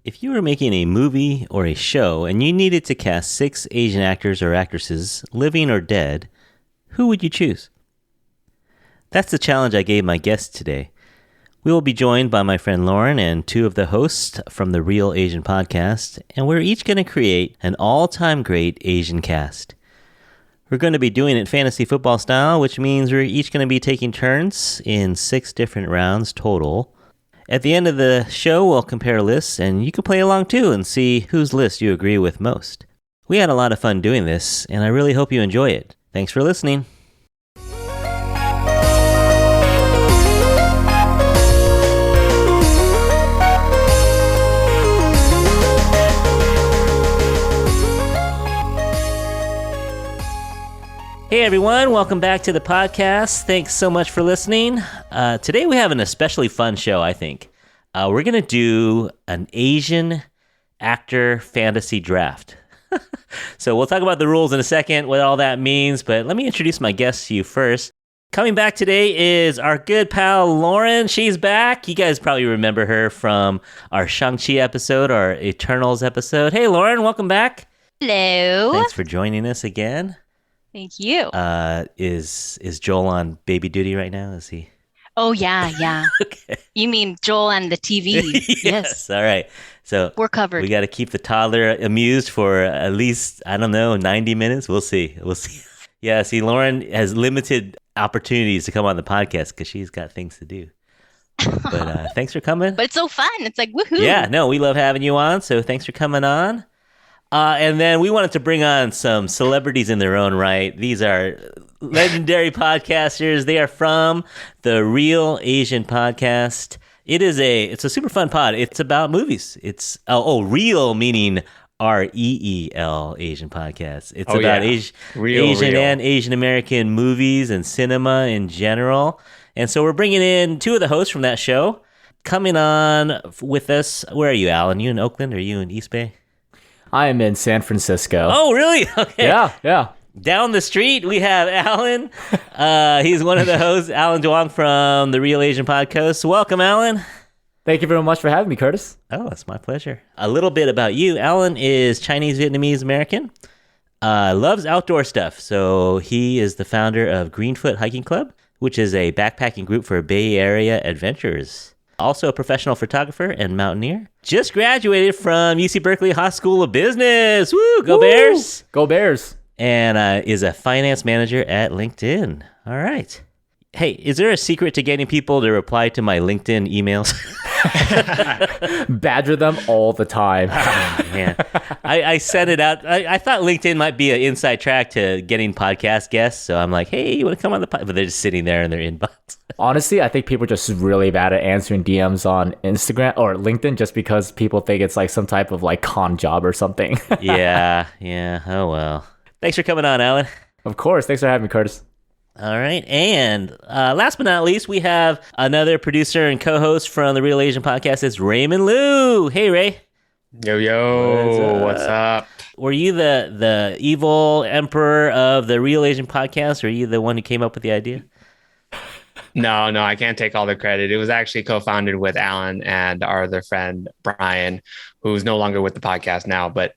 If you were making a movie or a show and you needed to cast 6 Asian actors or actresses, living or dead, who would you choose? That's the challenge I gave my guests today. We will be joined by my friend Lauren and 2 of the hosts from the Real Asian podcast, and we're each going to create an all-time great Asian cast. We're going to be doing it fantasy football style, which means we're each going to be taking turns in 6 different rounds total. At the end of the show, we'll compare lists, and you can play along too and see whose list you agree with most. We had a lot of fun doing this, and I really hope you enjoy it. Thanks for listening. Hey everyone, welcome back to the podcast. Thanks so much for listening. Today we have an especially fun show, I think. We're going to do an Asian actor fantasy draft. So we'll talk about the rules in a second, what all that means, but let me introduce my guests to you first. Coming back today is our good pal Lauren. She's back. You guys probably remember her from our Shang-Chi episode, our Eternals episode. Hey Lauren, welcome back. Hello. Thanks for joining us again. Thank you. Is Joel on baby duty right now? Is he? Oh, yeah. Okay. You mean Joel and the TV? Yes. All right. So we're covered. We got to keep the toddler amused for at least, 90 minutes. We'll see. Yeah, see, Lauren has limited opportunities to come on the podcast because she's got things to do. But thanks for coming. But it's so fun. It's like, woohoo. Yeah, no, we love having you on. So thanks for coming on. And then we wanted to bring on some celebrities in their own right. These are legendary podcasters. They are from the Real Asian podcast. It's a super fun pod. It's about movies. It's real meaning REEL Asian podcast. It's about Asian and Asian American movies and cinema in general. And so we're bringing in 2 of the hosts from that show. Coming on with us, where are you, Alan? You in Oakland or are you in East Bay? I am in San Francisco. Oh, really? Okay. Yeah. Down the street, we have Alan. He's one of the hosts, Alan Duong from the Real Asian Podcast. Welcome, Alan. Thank you very much for having me, Curtis. Oh, it's my pleasure. A little bit about you. Alan is Chinese Vietnamese American. Loves outdoor stuff. So he is the founder of Greenfoot Hiking Club, which is a backpacking group for Bay Area adventurers. Also a professional photographer and mountaineer. Just graduated from UC Berkeley Haas School of Business. Woo! Go Bears! Go Bears! And is a finance manager at LinkedIn. All right. Hey, is there a secret to getting people to reply to my LinkedIn emails? Badger them all the time. Oh, man. I sent it out. I thought LinkedIn might be an inside track to getting podcast guests. So I'm like, hey, you want to come on the podcast? But they're just sitting there in their inbox. Honestly, I think people are just really bad at answering DMs on Instagram or LinkedIn just because people think it's like some type of like con job or something. Yeah. Oh, well. Thanks for coming on, Alan. Of course. Thanks for having me, Curtis. All right. And last but not least, we have another producer and co-host from the Real Asian Podcast. It's Raymond Liu. Hey, Ray. Yo, what's up? Were you the evil emperor of the Real Asian Podcast, or are you the one who came up with the idea? No, I can't take all the credit. It was actually co-founded with Alan and our other friend, Brian, who's no longer with the podcast now. But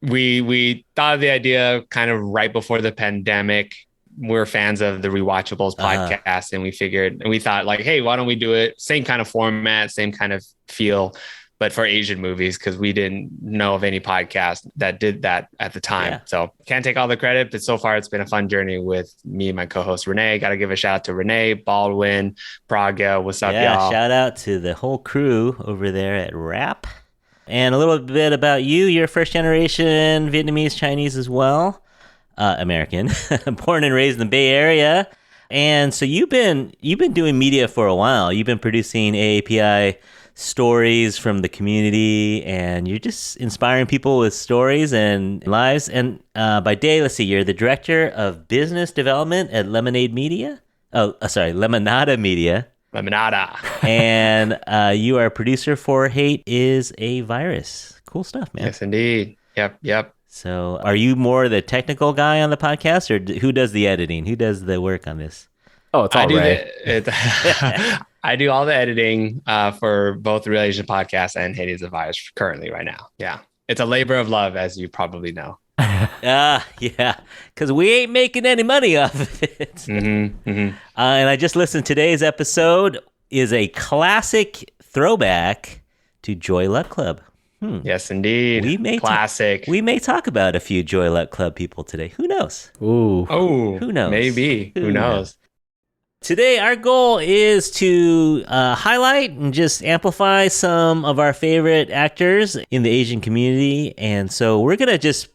we thought of the idea kind of right before the pandemic. We're fans of the Rewatchables podcast, and we thought like, hey, why don't we do it? Same kind of format, same kind of feel, but for Asian movies, because we didn't know of any podcast that did that at the time. Yeah. So can't take all the credit, but so far it's been a fun journey with me and my co-host Renee. Got to give a shout out to Renee, Baldwin, Praga. What's up, y'all? Shout out to the whole crew over there at RAP. And a little bit about you. You're first generation Vietnamese Chinese as well. American, born and raised in the Bay Area. And so you've been doing media for a while. You've been producing AAPI stories from the community, and you're just inspiring people with stories and lives. And by day, let's see, you're the director of business development at Lemonada Media. Lemonada. And you are a producer for Hate is a Virus. Cool stuff, man. Yes, indeed. Yep. So are you more the technical guy on the podcast, or who does the editing? Who does the work on this? Oh, it's all Ray. I do all the editing for both the Real Asian podcast and Hades of Fires currently right now. Yeah. It's a labor of love, as you probably know. Yeah, because we ain't making any money off of it. Mm-hmm, mm-hmm. And I just listened. Today's episode is a classic throwback to Joy Luck Club. Yes, indeed. Classic. We may talk about a few Joy Luck Club people today. Who knows? Ooh. Oh, who knows? Maybe. Who knows? Today, our goal is to highlight and just amplify some of our favorite actors in the Asian community. And so we're going to just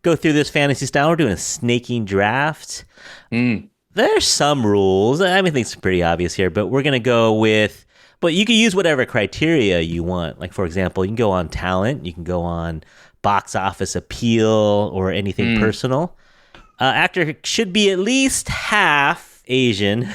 go through this fantasy style. We're doing a snaking draft. There's some rules. I mean, I think it's pretty obvious here, but we're going to go with, but you can use whatever criteria you want. Like, for example, you can go on talent. You can go on box office appeal or anything personal. Actor should be at least half Asian.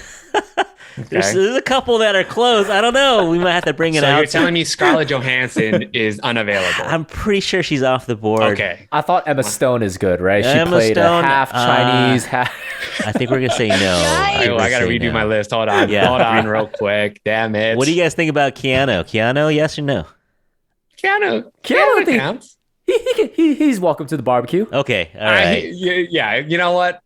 Okay. There's a couple that are close. I don't know. We might have to bring it out. So you're telling me Scarlett Johansson is unavailable? I'm pretty sure she's off the board. Okay. I thought Emma Stone is good, right? She Emma played Stone, a half Chinese, half... I think we're going to say no. Oh, I got to redo my list. Hold on. Yeah. Hold on real quick. Damn it. What do you guys think about Keanu? Keanu, yes or no? Keanu Keanu, he's welcome to the barbecue. Okay, all right. Yeah, you know what?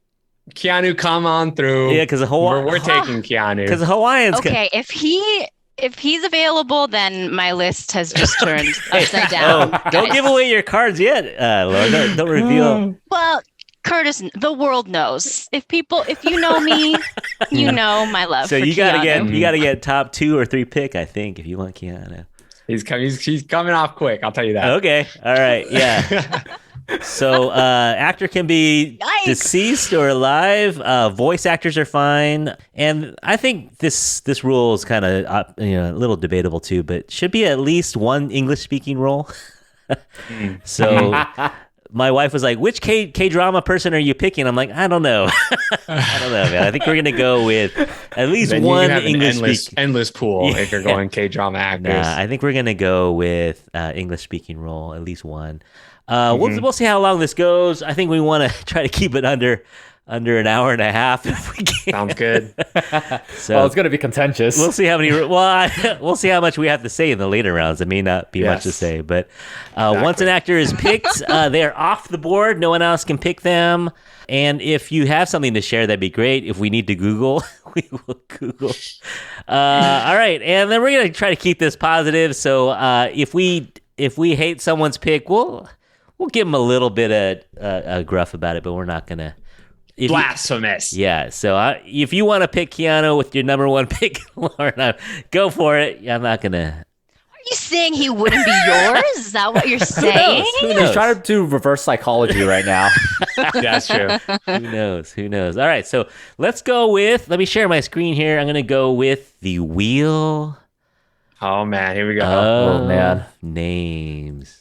Keanu, come on through. Yeah, because we're taking Keanu. Because Hawaiians. Okay, if he's available, then my list has just turned upside down. Don't give away your cards yet, Laura. Don't reveal. Well, Curtis, the world knows. If you know me, you know my love. So for you gotta Keanu. get top 2 or 3 pick, I think, if you want Keanu. He's coming off quick. I'll tell you that. Okay, all right, yeah. So actor can be deceased or alive. Voice actors are fine, and I think this rule is kind of a little debatable too. But should be at least one English speaking role. So my wife was like, "Which K drama person are you picking?" I'm like, "I don't know. I don't know, man. I think we're gonna go with at least Then one you have English endless pool if you're going K drama actors. Nah, I think we're gonna go with English speaking role, at least one. We'll see how long this goes. I think we want to try to keep it under an hour and a half if we can. Sounds good. So Well, it's going to be contentious. we'll see how many. We'll see how much we have to say in the later rounds. It may not be much to Yes. say, but once an actor is picked, they're off the board. No one else can pick them. And if you have something to share, that'd be great. If we need to Google, we will Google. All right, and then we're gonna try to keep this positive. So if we hate someone's pick, we'll give them a little bit of gruff about it, but we're not gonna. Blasphemous. Yeah, so if you want to pick Keanu with your number 1 pick, Lauren, go for it. I'm not gonna. Are you saying he wouldn't be yours? Is that what you're saying? Who He's knows? trying to do reverse psychology right now. That's true. Who knows? All right, so let's go with. Let me share my screen here. I'm gonna go with the wheel. Oh man, here we go. Oh, man. Names.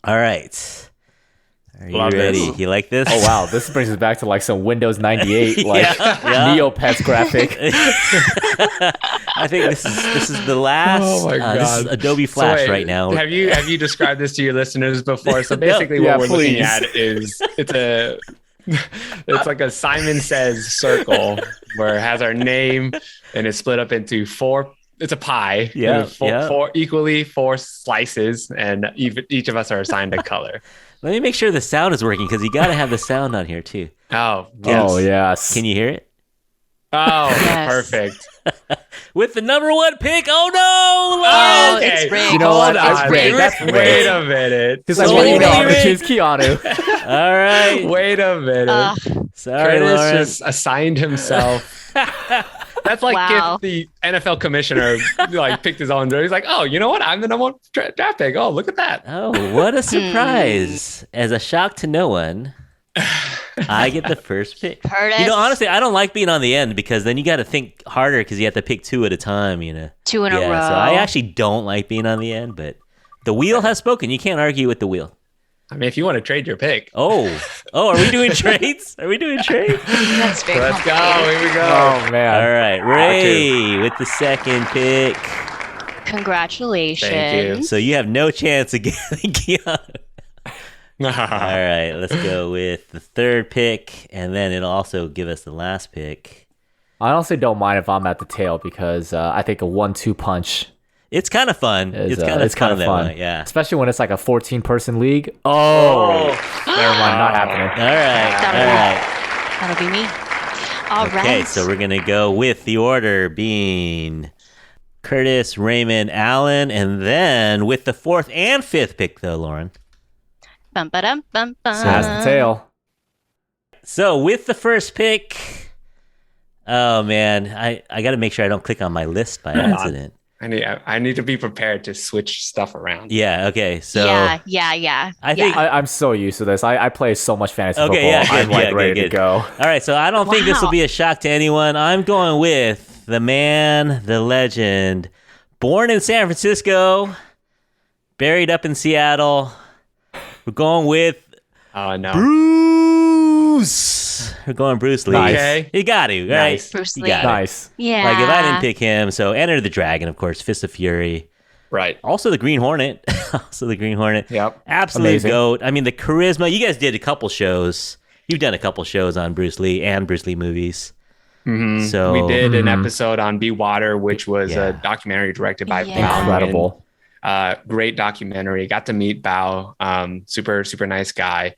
All right. Are you Love ready? this. You like this? Oh, wow. This brings us back to like some Windows 98, like Yeah. Neopets graphic. I think this is the last. Oh my This is God. Adobe So Flash wait, right now. Have you described this to your listeners before? So basically, Yeah, what we're looking please. at is it's like a Simon Says circle where it has our name and it's split up into 4. It's a pie. Yeah, There's four, yeah. 4 slices, and each of us are assigned a color. Let me make sure the sound is working because you got to have the sound on here too. Oh, yes. Oh, yes. Can you hear it? Oh, Yes. perfect. With the number 1 pick. Oh no! Oh, Lauren! it's rigged. You know what? Hold That's on. rigged. That's rigged. Wait a minute. Because I So want you to know, really I'm going to rigged. choose Keanu. All right. Wait a minute. Sorry, Curtis Lauren. just assigned himself. That's like Wow. if the NFL commissioner like picked his own. He's like, oh, you know what? I'm the number 1 draft pick. Oh, look at that. Oh, what a surprise! As a shock to no one, I get the first pick. Curtis. You know, honestly, I don't like being on the end because then you got to think harder because you have to pick 2 at a time. You know. 2 in a row. So I actually don't like being on the end, but the wheel has spoken. You can't argue with the wheel. I mean, if you want to trade your pick, Oh, are we doing trades? Are we doing trades? That's very let's go. complicated. Here we go. Oh, All man. right, Ray with the second pick. Congratulations. Thank you. So you have no chance against Keanu. All right, let's go with the third pick, and then it'll also give us the last pick. I honestly don't mind if I'm at the tail because I think a 1-2 punch It's kind of fun. is It's kind of fun. way, yeah. Especially when it's like a 14-person league. Oh, never mind, not happening. All right. That'll be me. All right. Okay, so we're gonna go with the order being Curtis, Raymond, Allen, and then with the 4th and 5th pick, though, Lauren. Bum, ba-dum, bum, bum. Has the tail. So with the first pick, oh man, I got to make sure I don't click on my list by accident. I need to be prepared to switch stuff around. Yeah. Okay. So Yeah. I think. I'm so used to this. I play so much fantasy Okay, football. yeah, good, I'm like yeah, ready good. to go. All right. So I don't think this will Wow. be a shock to anyone. I'm going with the man, the legend, born in San Francisco, buried up in Seattle. We're going with Oh no. Bruce. We're going Bruce Lee. Nice. Okay. You got to, right? Nice. Bruce You Lee. got it. Nice. Yeah. Like if I didn't pick him, so Enter the Dragon, of course, Fist of Fury. Right. Also the Green Hornet. Yep. Absolute Amazing. GOAT. I mean, the charisma. You guys did a couple shows. You've done a couple shows on Bruce Lee and Bruce Lee movies. Mhm. So- we did an episode on Be Water, which was Yeah. a documentary directed by Yeah. Bao. Incredible. Great documentary. Got to meet Bao. Super, super nice guy.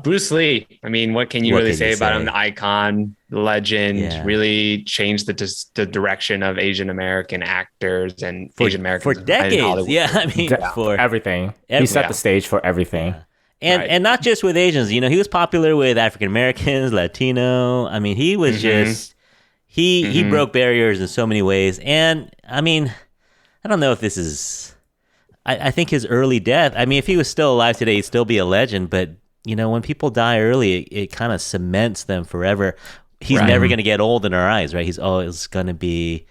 Bruce Lee. I mean, what can you What really can say you about say? him? The icon, legend, Yeah. really changed the direction of Asian American actors and Asian for Americans in decades. Hollywood. Yeah, I mean, for Everything. He set Yeah. the stage for everything. and Right. and not just with Asians. You know, he was popular with African Americans, Latino. I mean, he was just he broke barriers in so many ways. And I mean, I don't know if this is. I think his early death. I mean, if he was still alive today, he'd still be a legend. But you know, when people die early, it kind of cements them forever. He's Right. never going to get old in our eyes, right? He's always going to be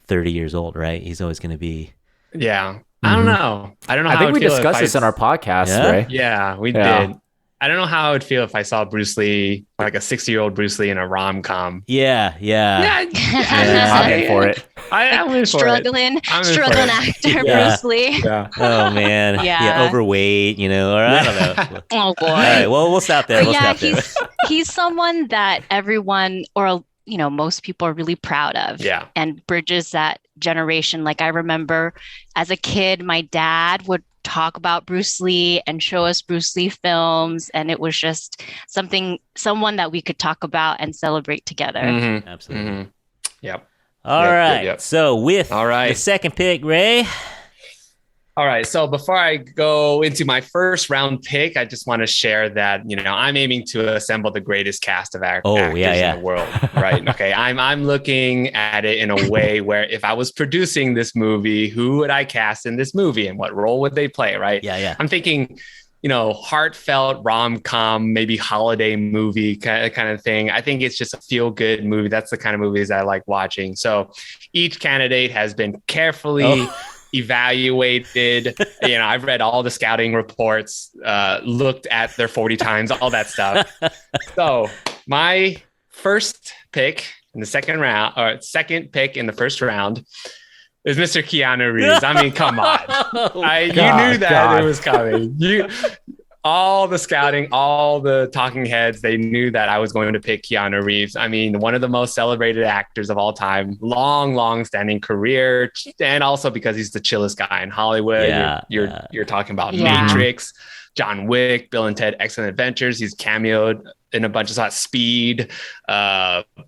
30 years old, right? He's always going to be. Yeah. I don't know. I don't know. I how think I'd we feel if discussed I this in our podcast, Yeah? right? Yeah, we Yeah. did. I don't know how I would feel if I saw Bruce Lee, like a 60-year-old Bruce Lee in a rom-com. Yeah. I'm in for it. I'm in for it. struggling I'm in for struggling it. actor Yeah. Bruce Lee. Yeah. Oh man. Yeah. Overweight, you know, or I don't know. Oh boy. All right. Well, we'll stop there. But We'll yeah, stop there. he's someone that everyone or most people are really proud of. Yeah. And bridges that generation. Like I remember as a kid, my dad would talk about Bruce Lee and show us Bruce Lee films, and it was just someone that we could talk about and celebrate together. Mhm. Absolutely. Mhm. Yep. All Yep, right. yep. So with All right. the second pick, Ray. All right. So before I go into my first round pick, I just want to share that, I'm aiming to assemble the greatest cast of actors in the world. Right. Okay. I'm looking at it in a way where if I was producing this movie, who would I cast in this movie and what role would they play? Right. Yeah. I'm thinking, heartfelt rom-com, maybe holiday movie kind of thing. I think it's just a feel-good movie. That's the kind of movies I like watching. So each candidate has been carefully evaluated. I've read all the scouting reports, looked at their 40 times, all that stuff. So my first pick in the second round, or second pick in the first round, is Mr. Keanu Reeves. I mean, come on. You knew that it was coming. All the scouting, all the talking heads, they knew that I was going to pick Keanu Reeves. I mean, one of the most celebrated actors of all time, long standing career, and also because he's the chillest guy in Hollywood. You're talking about Matrix, John Wick, Bill and Ted Excellent Adventures. He's cameoed in a bunch of stuff, Speed,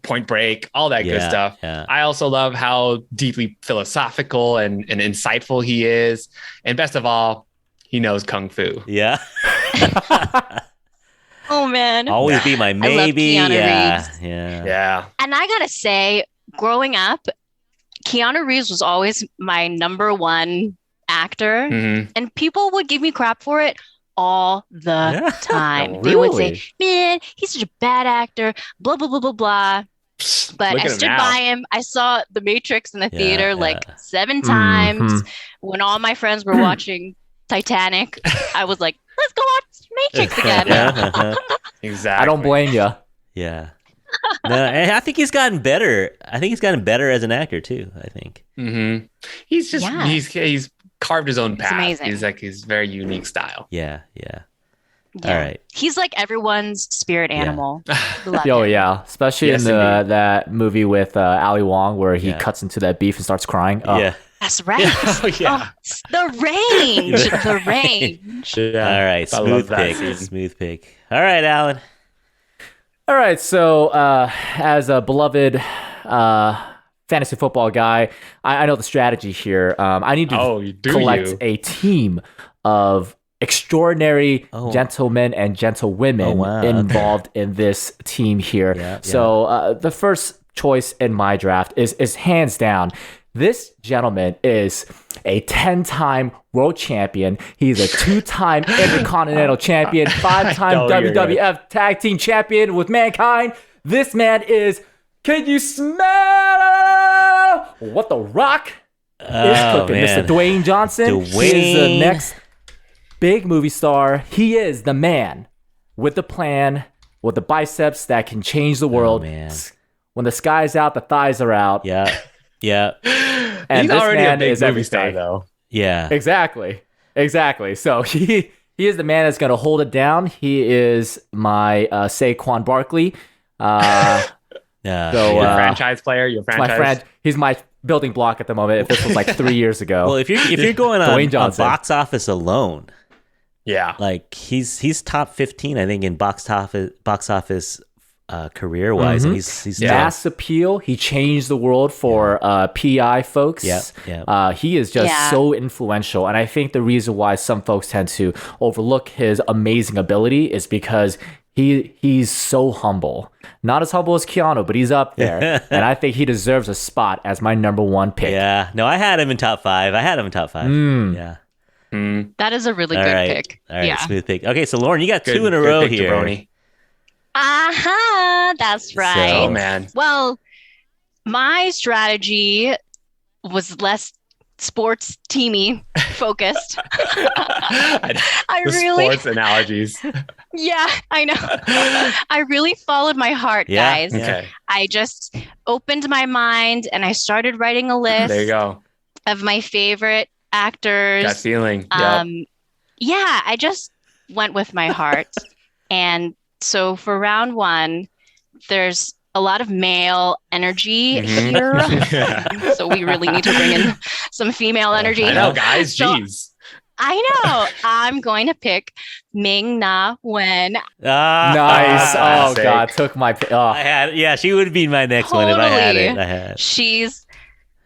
Point Break, all that good stuff. Yeah. I also love how deeply philosophical and insightful he is. And best of all, he knows Kung Fu. Yeah. Oh man. Always be my maybe. Keanu Yeah. Reeves. Yeah. Yeah. And I gotta say, growing up, Keanu Reeves was always my number one actor, Mhm. and people would give me crap for it all the time. Oh, They would really? say, "Man, he's such a bad actor," blah blah blah blah blah. But Look I at him stood now. by him. I saw The Matrix in the theater like 7 Mhm. times. When all my friends were watching Titanic, I was like, "Let's go watch Matrix again." Yeah. Exactly. I don't blame you. Yeah. No, and I think he's gotten better. I think he's gotten better as an actor too. I think. Mm-hmm. He's just Yeah. he's carved his own path. amazing. He's like his very unique style. Yeah. Yeah. All right. He's like everyone's spirit animal. Love Oh him. yeah, especially Yes, in indeed. that movie with Ali Wong where he Yeah. cuts into that beef and starts crying. Oh, Yeah. That's right. Oh, yeah. The range. The range. Yeah. All right. I love Smooth that pick. scene. Smooth pick. All right, Alan. All right, so as a beloved fantasy football guy, I know the strategy here. I need to collect a team of extraordinary gentlemen and gentlewomen involved in this team here. Yeah, so the first choice in my draft is hands down. This gentleman is a 10-time world champion. He's a 2-time Intercontinental champion, 5-time WWF Tag Team Champion with Mankind. This man is, can you smell what the Rock is cooking? Man. Mr. Dwayne Johnson. He is the next big movie star. He is the man with the plan, with the biceps that can change the world. Man. When the sky's out, the thighs are out. Yeah. Yeah. And He's this already man a big is movie star, everything. though. Yeah. Exactly. So he is the man that's going to hold it down. He is my Saquon Barkley. Yeah. So, Your franchise player, your my franchise. friend, he's my building block at the moment. If this was like 3 years ago. Well, if you're going Dwayne on Johnson. box office alone, Yeah. like he's top 15, I think, in box office career wise, and he's mass appeal. He changed the world for PI folks. Yeah. He is just so influential, and I think the reason why some folks tend to overlook his amazing ability is because he's so humble. Not as humble as Keanu, but he's up there, and I think he deserves a spot as my number one pick. Yeah. No, I had him in top 5. Yeah. That is a really good pick. All right. Yeah. Smooth pick. Okay, so Lauren, you got 2 in a row pick, here. Jabroni. That's right. Oh man. Well, my strategy was less sports teamy focused. I really sports analogies. Yeah, I know. I really followed my heart, guys. Okay. I just opened my mind and I started writing a list There you go. of my favorite actors. Gut feeling. Yep. Yeah, I just went with my heart. And so for round 1, there's a lot of male energy here. So we really need to bring in some female energy. I know, guys. So- Jeez. I know. I'm going to pick Ming-Na Wen. Nice. Oh Classic. God, took my pick. Oh. She would be my next one if I had it. She's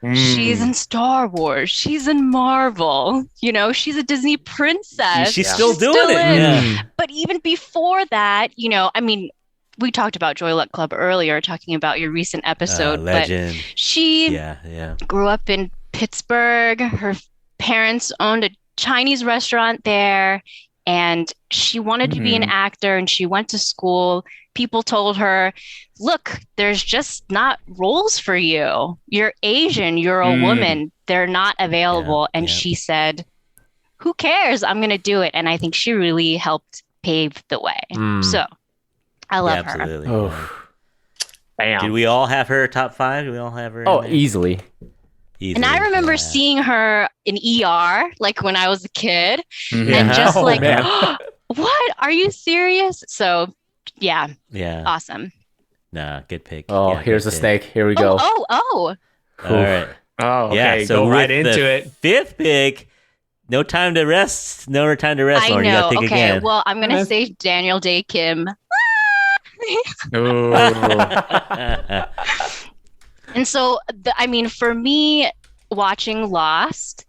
in Star Wars. She's in Marvel. You know, she's a Disney princess. She's still doing it. in. Yeah. But even before that, you know, I mean, we talked about Joy Luck Club earlier, talking about your recent episode. Legend. But she Yeah. grew up in Pittsburgh. Her parents owned a Chinese restaurant there, and she wanted to be an actor, and she went to school. People told her, look, there's just not roles for you. You're Asian, you're a woman, they're not available. And she said, who cares? I'm going to do it. And I think she really helped pave the way. So I love her. Absolutely. Oh. Bam. Did we all have her top 5? Did we all have her? Oh, in there? easily. And I remember seeing her in ER, like when I was a kid, Mhm. and just Oh, like, man. what? Are you serious? So, yeah, Yeah. awesome. Nah, good pick. Oh, Yeah, here's good a pick. snake. Here we go. Oh. All right. Oh, okay. Yeah. So go right with into the it. 5th pick. No time to rest. No time to rest. I Lauren. You know. gotta pick Okay, again. well, I'm going to say Daniel Day Kim. Ooh. And so, I mean, for me, watching Lost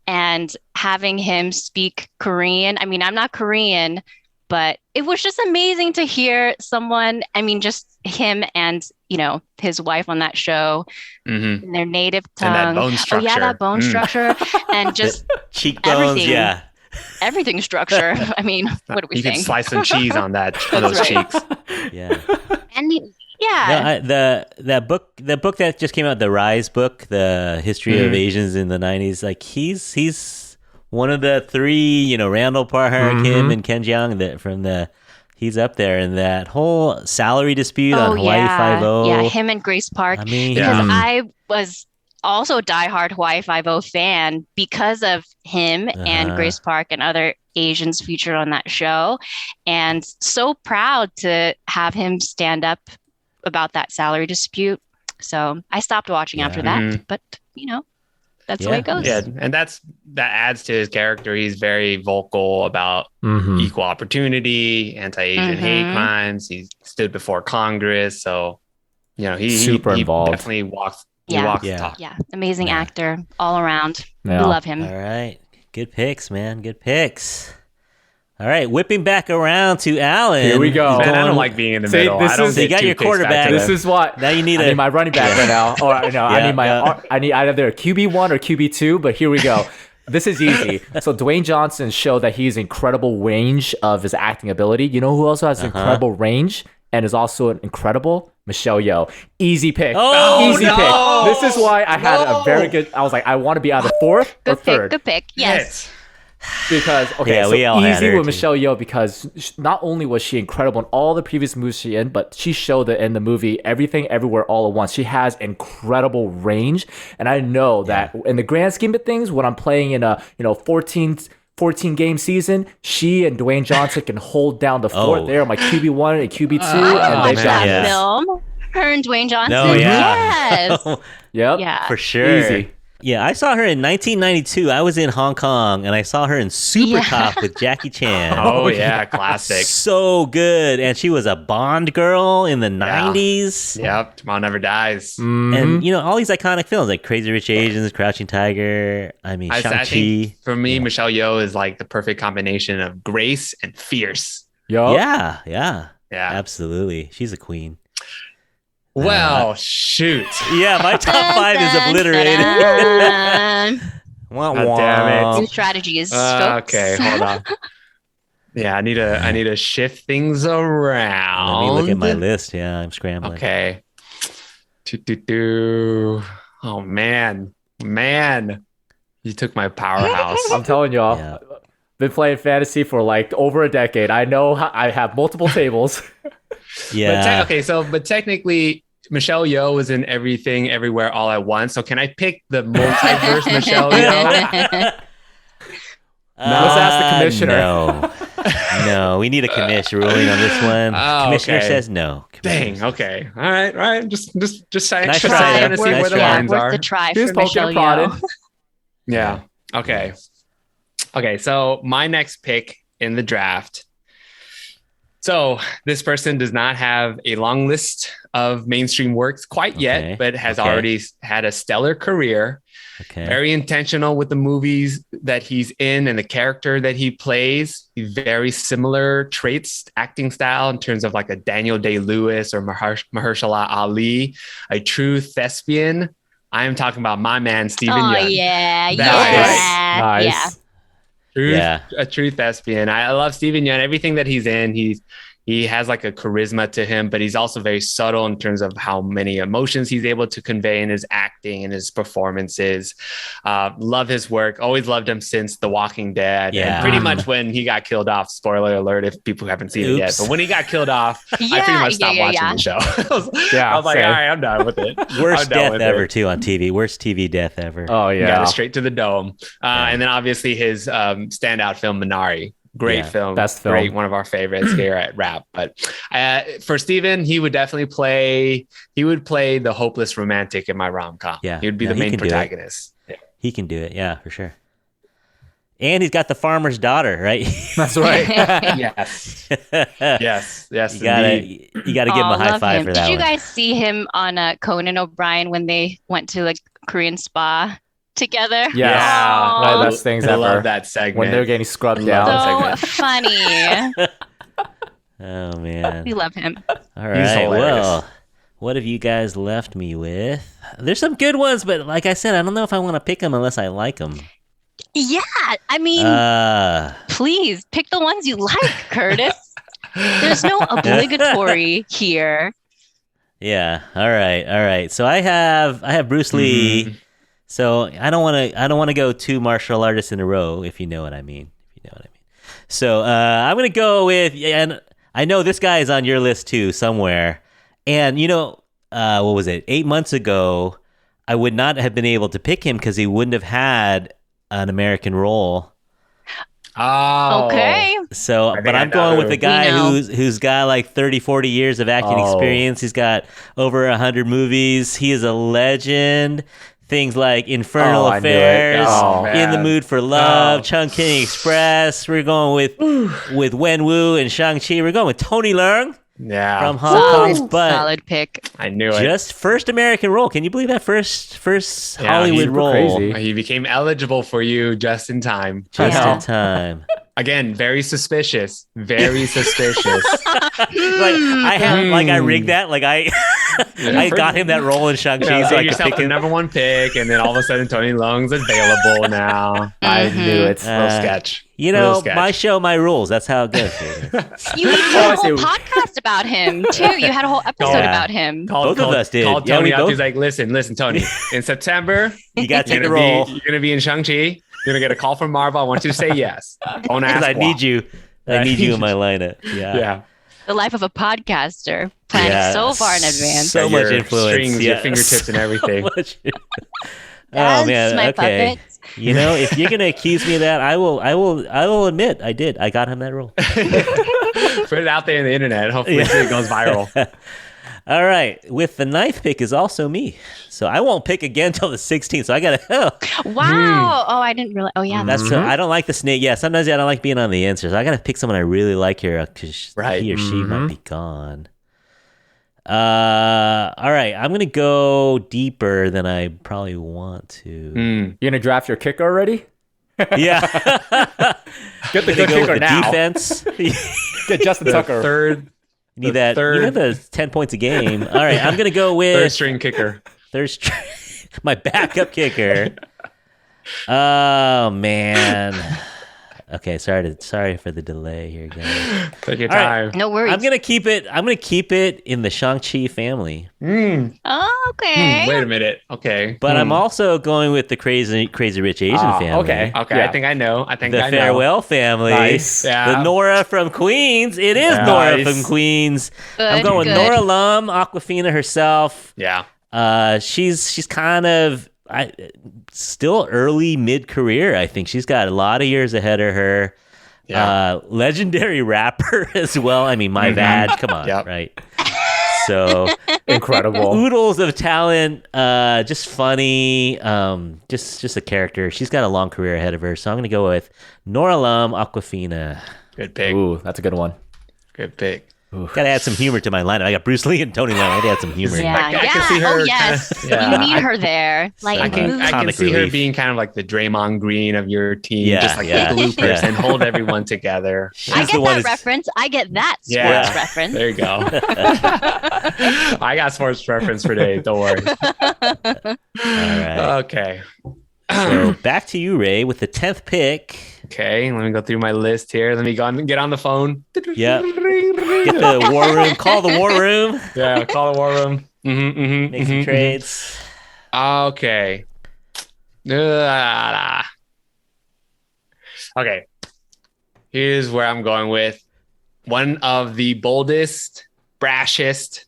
and having him speak Korean, I mean, I'm not Korean, but it was just amazing to hear someone, I mean, just him and, you know, his wife on that show Mhm. in their native tongue. And that bone Oh, yeah, structure. that bone structure. And just Cheekbones. everything. Yeah. everything structure. I mean, what do we You think? can slice some cheese on that on those That's right. cheeks. Yeah. And yeah. No, the book that just came out, the Rise book, the history of Asians in the 90s, like he's one of the 3, you know, Randall Park, Kim, and Ken Jeong he's up there in that whole salary dispute on Hawaii yeah. Five-0. Yeah, him and Grace Park. I mean, Because Yeah. I was also diehard Hawaii Five-O fan because of him and Grace Park and other Asians featured on that show. And so proud to have him stand up about that salary dispute. So I stopped watching after that, but that's the way it goes. Yeah, and that adds to his character. He's very vocal about equal opportunity, anti-Asian hate crimes. He stood before Congress, so he super involved. Definitely walks. He walks the talk. Yeah, amazing actor all around. Yeah. We love him. All right, good picks, man. Good picks. All right, whipping back around to Alan. Here we go. Man, I don't like being in the middle. So you got your quarterback. This is what now you need. I need my running back right now. Or no, I need either a QB1 or QB2. But here we go. This is easy. So Dwayne Johnson showed that he's incredible range of his acting ability. You know who also has incredible range and is also an incredible? Michelle Yeoh. Easy pick. Easy pick. This is why I had a very good. I was like, I want to be either fourth or third. Good pick. Yes. Because we all had easy her with too. Michelle Yeoh because not only was she incredible in all the previous movies she in, but she showed that in the movie Everything Everywhere All at Once. She has incredible range, and I know that in the grand scheme of things, when I'm playing in a 14 game season, she and Dwayne Johnson can hold down the fort there on my QB1 and QB2, and they've got that this. film. Her and Dwayne Johnson. No, Yes. Yep. Yeah. For sure. Easy. Yeah, I saw her in 1992. I was in Hong Kong, and I saw her in Super Cop with Jackie Chan. Oh, yeah, classic. So good. And she was a Bond girl in the 90s. Yep, Tomorrow Never Dies. And, all these iconic films like Crazy Rich Asians, Crouching Tiger, I Shang-Chi. think for me, Michelle Yeoh is like the perfect combination of grace and fierce. Yup. Yeah. Absolutely. She's a queen. Well, shoot. Yeah, my top 5 is obliterated. Wah, God damn it. New strategies, folks. Okay, hold on. Yeah, I need to shift things around. Let me look at my list. Yeah, I'm scrambling. Okay. Oh man, you took my powerhouse. I'm telling y'all, been playing fantasy for like over a decade. I know I have multiple tables. Yeah. But technically, Michelle Yeoh was in Everything Everywhere All at Once. So can I pick the multiverse Michelle Yeoh? Let's ask the commissioner. No, we need a commission ruling on this one. Commissioner says no. Dang. Okay. All right. Just saying. Nice Trying to try. see where the lines worth are. the try Here's for Michelle Yeoh. Yeah. Okay. Okay. So my next pick in the draft. So this person does not have a long list of mainstream works quite yet, but has already had a stellar career. Okay. Very intentional with the movies that he's in and the character that he plays. Very similar traits, acting style in terms of like a Daniel Day-Lewis or Mahershala Ali, a true thespian. I am talking about my man, Steven Yeun. Oh, yeah. Nice. A true thespian. I love Steven Yeun. Everything that he's in, he has like a charisma to him, but he's also very subtle in terms of how many emotions he's able to convey in his acting and his performances. Love his work. Always loved him since The Walking Dead. Yeah. And pretty much when he got killed off, spoiler alert if people haven't seen it yet, but when he got killed off, I pretty much stopped watching the show. I was like, all right, I'm done with it. Worst death ever too on TV. Worst TV death ever. Oh yeah. Got it straight to the dome. And then obviously his standout film, Minari. Great film. Best film. Great. One of our favorites here at Rap. But for Steven, he would definitely play the hopeless romantic in my rom-com. Yeah. He would be the main protagonist. He can do it. Yeah, for sure. And he's got the farmer's daughter, right? That's right. Yes. You gotta give him a high five for that. Did you guys see him on Conan O'Brien when they went to like Korean spa together? Yes. Yeah. One of the best things ever. I love that segment. When they're getting scrubbed down. So funny. Oh man. We love him. All right. Well, what have you guys left me with? There's some good ones, but like I said, I don't know if I want to pick them unless I like them. Yeah, I mean, please pick the ones you like, Curtis. There's no obligatory here. Yeah. All right. So I have Bruce Lee. So I don't want to go 2 martial artists in a row, if you know what I mean. So I'm gonna go with, and I know this guy is on your list too somewhere. And what was it? 8 months ago, I would not have been able to pick him because he wouldn't have had an American role. Oh, Okay. So, think but I I'm going know with a who. guy We know. who's got like 30, 40 years of acting experience. He's got over 100 movies. He is a legend. Things like Infernal I knew it. Affairs, Oh, In the man. Mood for Love, Oh. Chungking Express. We're going with Wen Wu and Shang-Chi. We're going with Tony Leung Yeah. from Hong Kong's Butt. Solid pick. I knew it. Just first American role. Can you believe that first Yeah, Hollywood super role? crazy. He became eligible for you just in time. Just Yeah. in time. Again, very suspicious. Very suspicious. I rigged that. Like I got him that role in Shang-Chi, Yeah, so I could yourself pick the him. number one pick, and then all of a sudden Tony Leung's available now. I knew it. Little sketch. You Little know, sketch. my show, my rules. That's how it goes. You even Oh, I had a see. whole podcast about him too. You had a whole episode Yeah. about him. Both of us did. Called Yeah, Tony we up. both- He's like, listen, Tony. In September, You got to take you're the role you're gonna be in Shang-Chi. You're gonna get a call from Marvel. I want you to say yes. Don't ask. because I need why. you. I need you in my lineup. Yeah. The life of a podcaster, planning Yeah. so far in advance. So Yeah, much your influence. strings, Yeah. your fingertips, and everything. So much- oh Yes, man. my Okay. puppets. You know, if you're gonna accuse me of that, I will admit I did. I got him that role. Put it out there in the internet. Hopefully, it goes viral. All right. With the ninth pick is also me. So I won't pick again till the 16th. So I gotta. Wow. Oh, I didn't realize. Oh, yeah. That's I don't like the snake. Yeah, sometimes I don't like being on the answers. I gotta pick someone I really like here because Right. he or she might be gone. All right, I'm gonna go deeper than I probably want to. You're gonna draft your kicker already? Yeah, Get the gonna good go kicker with the now. defense. Get Justin The Tucker. third Need that. You know the 10 points a game. All right, I'm gonna go with string kicker. my backup kicker. Oh man. Okay, sorry for the delay here, guys. Take your All right. time. No worries. I'm gonna keep it in the Shang-Chi family, Oh, okay. Wait a minute. Okay. but I'm also going with the crazy rich Asian family. Okay. Okay. Yeah. I think I know. I think The I know. Farewell family. Nice. Yeah. The Nora from Queens. It is Yeah. Nora Nice. from Queens. I'm Good, going good. Nora Lum, Aquafina herself. Yeah. She's kind of still early mid-career. I think she's got a lot of years ahead of her. Yeah. Legendary rapper as well. I mean, my badge. Come on, Yep. right? So Incredible. oodles of talent. Just funny. Just a character. She's got a long career ahead of her. So I'm gonna go with Nora Lum, Aquafina. Good pick. Ooh, that's a good one. Good pick. Gotta add some humor to my lineup. I got Bruce Lee and Tony Leung. I gotta add some humor. Yeah, I yeah. can see her Oh, yes. kinda- You need her there. Like, I can Comic see her relief. being kind of like the Draymond Green of your team, Yeah, just like yeah, the bloopers yeah. and hold everyone together. She's I the get one that that's- reference. I get that sports Yeah. reference. There you go. I got sports reference for days. Don't worry. All right. Okay. So back to you, Ray, with the 10th pick. Okay. Let me go through my list here. Let me get on the phone. Yep. Get the war room. Call the war room. Yeah. Call the war room. Make some trades. Okay. Okay. Here's where I'm going with one of the boldest, brashest,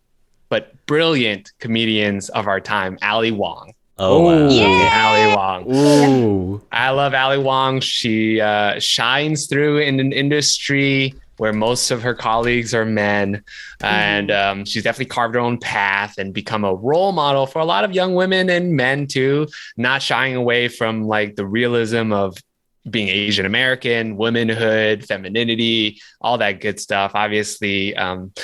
but brilliant comedians of our time, Ali Wong. Oh, wow. Ooh. Yeah. Okay, Ali Wong. Ooh. I love Ali Wong. She shines through in an industry where most of her colleagues are men. And she's definitely carved her own path and become a role model for a lot of young women and men too, not shying away from like the realism of being Asian American, womanhood, femininity, all that good stuff. Obviously,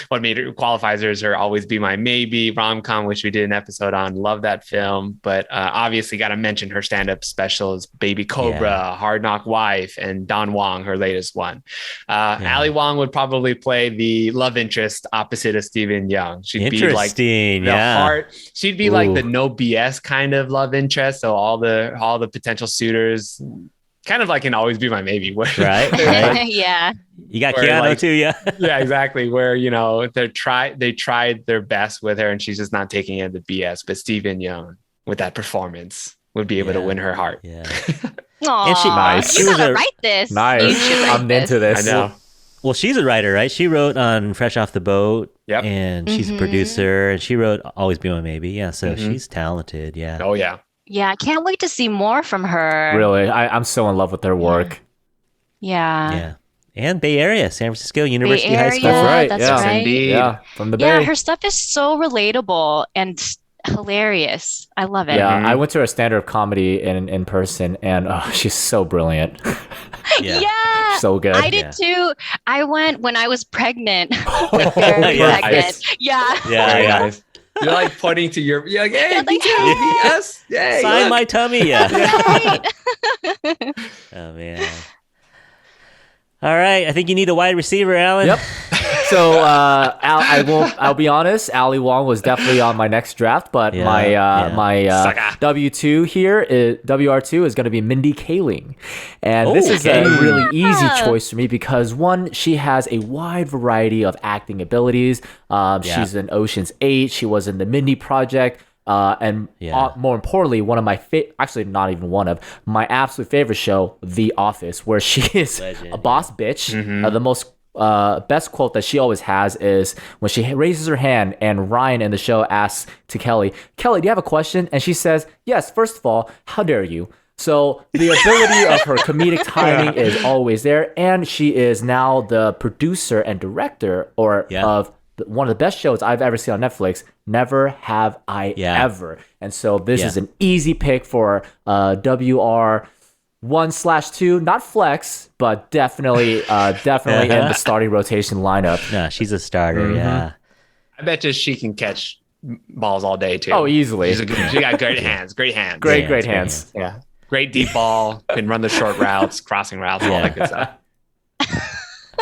what made her qualifies her is her Always Be My Maybe rom-com, which we did an episode on. Love that film. But obviously got to mention her stand-up specials, Baby Cobra, Hard Knock Wife, and Don Wong, her latest one. Ali Wong would probably play the love interest opposite of Stephen Young. She'd be like Interesting. the Yeah. heart. She'd be like the no BS kind of love interest. So all the potential suiters, kind of like in Always Be My Maybe. Where, Right. Right. Yeah. You got Where, Keanu like- too, yeah. yeah, exactly. Where, you know, they tried their best with her and she's just not taking in the BS. But Stephen Young, with that performance, would be able to Yeah. win her heart. Yeah. Aw, And she- Nice. You she was gotta a- write this. You Nice. should write I'm into I this. know. Well, she's a writer, right? She wrote on Fresh Off the Boat. Yep. And she's a producer, and she wrote Always Be My Maybe. Yeah, so she's talented. Yeah. Oh, yeah. Yeah, I can't wait to see more from her. Really, I'm so in love with their work. Yeah. Yeah. And Bay Area, San Francisco University Bay High Area, School. That's right. That's yeah. right. Indeed. Yeah, from the Yeah, Bay. her stuff is so relatable and hilarious. I love it. Yeah, I went to her stand-up comedy in person, and she's so brilliant. Yeah. So good. I did too. I went when I was pregnant. Yeah. Pregnant. Yeah. Very Yeah. nice. You're like pointing to your, you're like, hey, Yeah, me like, too. hey. Yes. Yay, Sign look. my tummy. Yeah. Right. Oh, man. All right. I think you need a wide receiver, Alan. Yep. So I'll be honest, Ali Wong was definitely on my next draft, but my Sucker. WR2 is going to be Mindy Kaling. And this is a really easy choice for me because one, she has a wide variety of acting abilities. She's in Ocean's 8, she was in the Mindy Project. More importantly, one of my actually not even one of my absolute favorite show, The Office, where she is a boss bitch. The most best quote that she always has is when she raises her hand and Ryan in the show asks to Kelly, do you have a question? And she says, yes, first of all, how dare you? So the ability of her comedic timing is always there, and she is now the producer and director of one of the best shows I've ever seen on Netflix, Never Have I Ever. And so this is an easy pick for WR 1/2, not flex, but definitely in the starting rotation lineup. No, she's a starter. Yeah. I bet you she can catch balls all day too. Oh, easily. She got great hands. Great hands. Great hands. Yeah. Great deep ball. Can run the short routes, crossing routes, all that good stuff.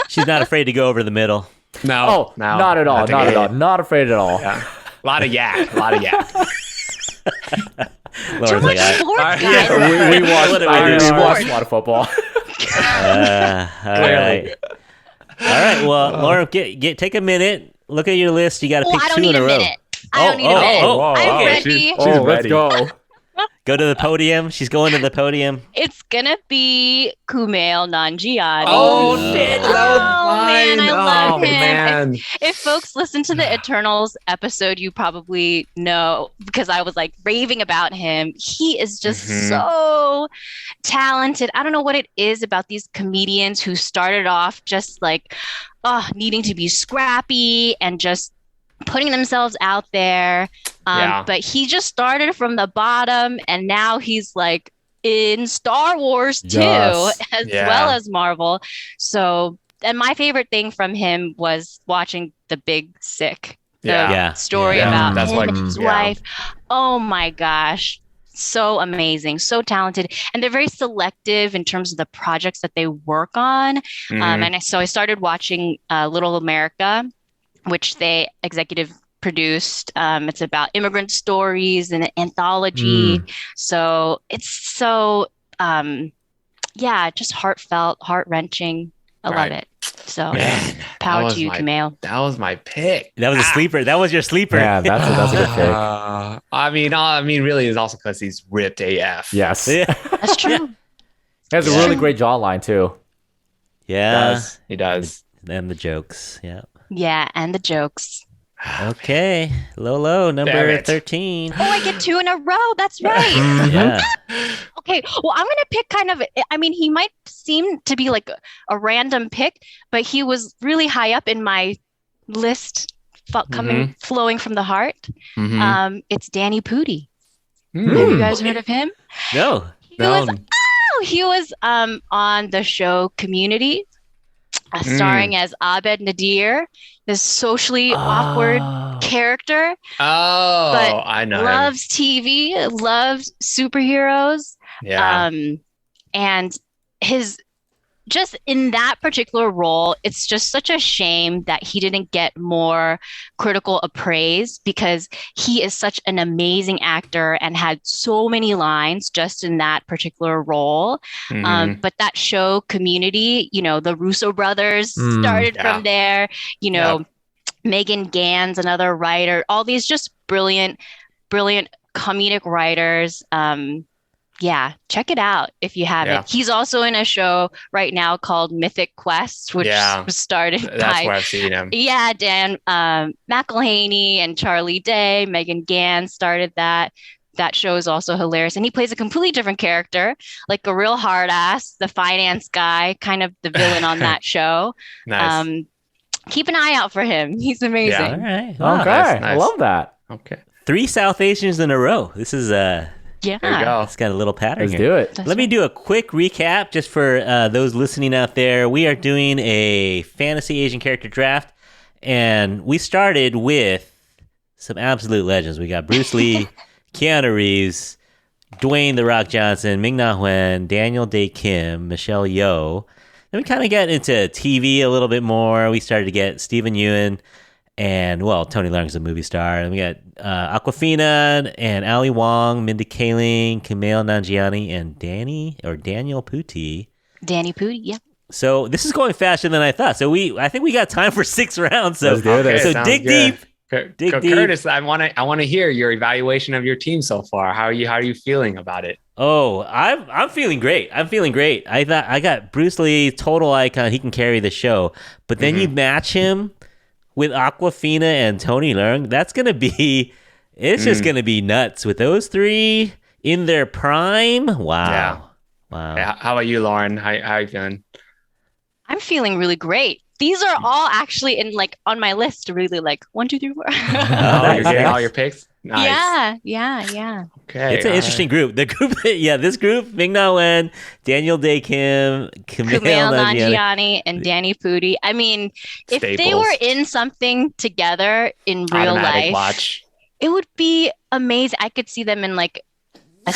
She's not afraid to go over the middle. No. Not at all. Not afraid at all. Yeah. A lot of yak. Too Lauren's much like, sports, guys. We watched a Sports. lot of football. all right. Well, Lauren, take a minute. Look at your list. You got to Oh, pick I don't two need in a a row. minute. I don't need a minute. I'm okay. ready. Let's ready. go. Go to the podium. She's going to the podium. It's gonna be Kumail Nanjiani. Oh, shit. Man, I love him. Man. If folks listen to the Eternals episode, you probably know because I was like raving about him. He is just so talented. I don't know what it is about these comedians who started off just like needing to be scrappy and just putting themselves out there. But he just started from the bottom and now he's like in Star Wars too, as well as Marvel. So, and my favorite thing from him was watching The Big Sick, the story about him and his wife. Oh my gosh. So amazing, so talented. And they're very selective in terms of the projects that they work on. So I started watching Little America, which they executive produced. It's about immigrant stories and an anthology. So it's so, just heartfelt, heart-wrenching. I love it. So power to you, Kumail. That was my pick. That was a sleeper. That was your sleeper. Yeah, that's a good pick. I mean, really, it's also because he's ripped AF. Yes. That's true. He has a really great jawline too. Yeah. He does. And the jokes. Yeah. Yeah, and the jokes. Okay. Lolo, number 13. Oh, I get two in a row. That's right. Yeah. Okay. Well, I'm going to pick he might seem to be like a random pick, but he was really high up in my list flowing from the heart. It's Danny Pudi. Have you guys heard of him? No. He was on the show Community, starring as Abed Nadir, this socially awkward character. But I know loves TV, loves superheroes. Yeah. And his just in that particular role, it's just such a shame that he didn't get more critical appraise because he is such an amazing actor and had so many lines just in that particular role. But that show Community, the Russo brothers started from there, Megan Gans, another writer, all these just brilliant comedic writers. Yeah, check it out if you haven't. Yeah. He's also in a show right now called Mythic Quest, which Yeah. was started That's by where I've seen him. Dan McElhaney and Charlie Day. Megan Gann started that. That show is also hilarious. And he plays a completely different character, like a real hard ass, the finance guy, kind of the villain on that show. Nice. Keep an eye out for him. He's amazing. All right. Wow. Okay, Nice, I nice. love that. Okay. 3 South Asians in a row. This is Yeah. There you go. it's got a little pattern Let's here. do it. That's Let me right. do a quick recap just for those listening out there. We are doing a fantasy Asian character draft, and we started with some absolute legends. We got Bruce Lee, Keanu Reeves, Dwayne The Rock Johnson, Ming-Na Wen, Daniel Day Kim, Michelle Yeoh. Then we kind of got into TV a little bit more. We started to get Steven Yeun and, well, Tony Leung's a movie star. And we got Awkwafina and Ali Wong, Mindy Kaling, Kumail Nanjiani, and Daniel Pooty. Danny Pooty, yeah. So this is going faster than I thought. So I think we got time for 6 rounds. So, Let's do this. so sounds dig good. deep. Dig deep. Curtis, I want to hear your evaluation of your team so far. How are you feeling about it? Oh, I'm feeling great. I thought I got Bruce Lee, total icon. He can carry the show. But then you match him with Awkwafina and Tony Leung. That's gonna be. It's just gonna be nuts with those 3 in their prime. Wow. Yeah. Wow. Yeah, how about you, Lauren? How are you feeling? I'm feeling really great. These are all actually in like on my list to really like 1, 2, 3, 4. Oh, Nice, you're getting nice. all your picks? Nice. Yeah. Okay. It's an interesting group. The group, this group: Ming-Na Wen, Daniel Day Kim, Kumail Kumail Nanjiani. Nanjiani and Danny Pooty. I mean, if they Staples. were in something together in real Automatic life, watch. it would be amazing. I could see them in like a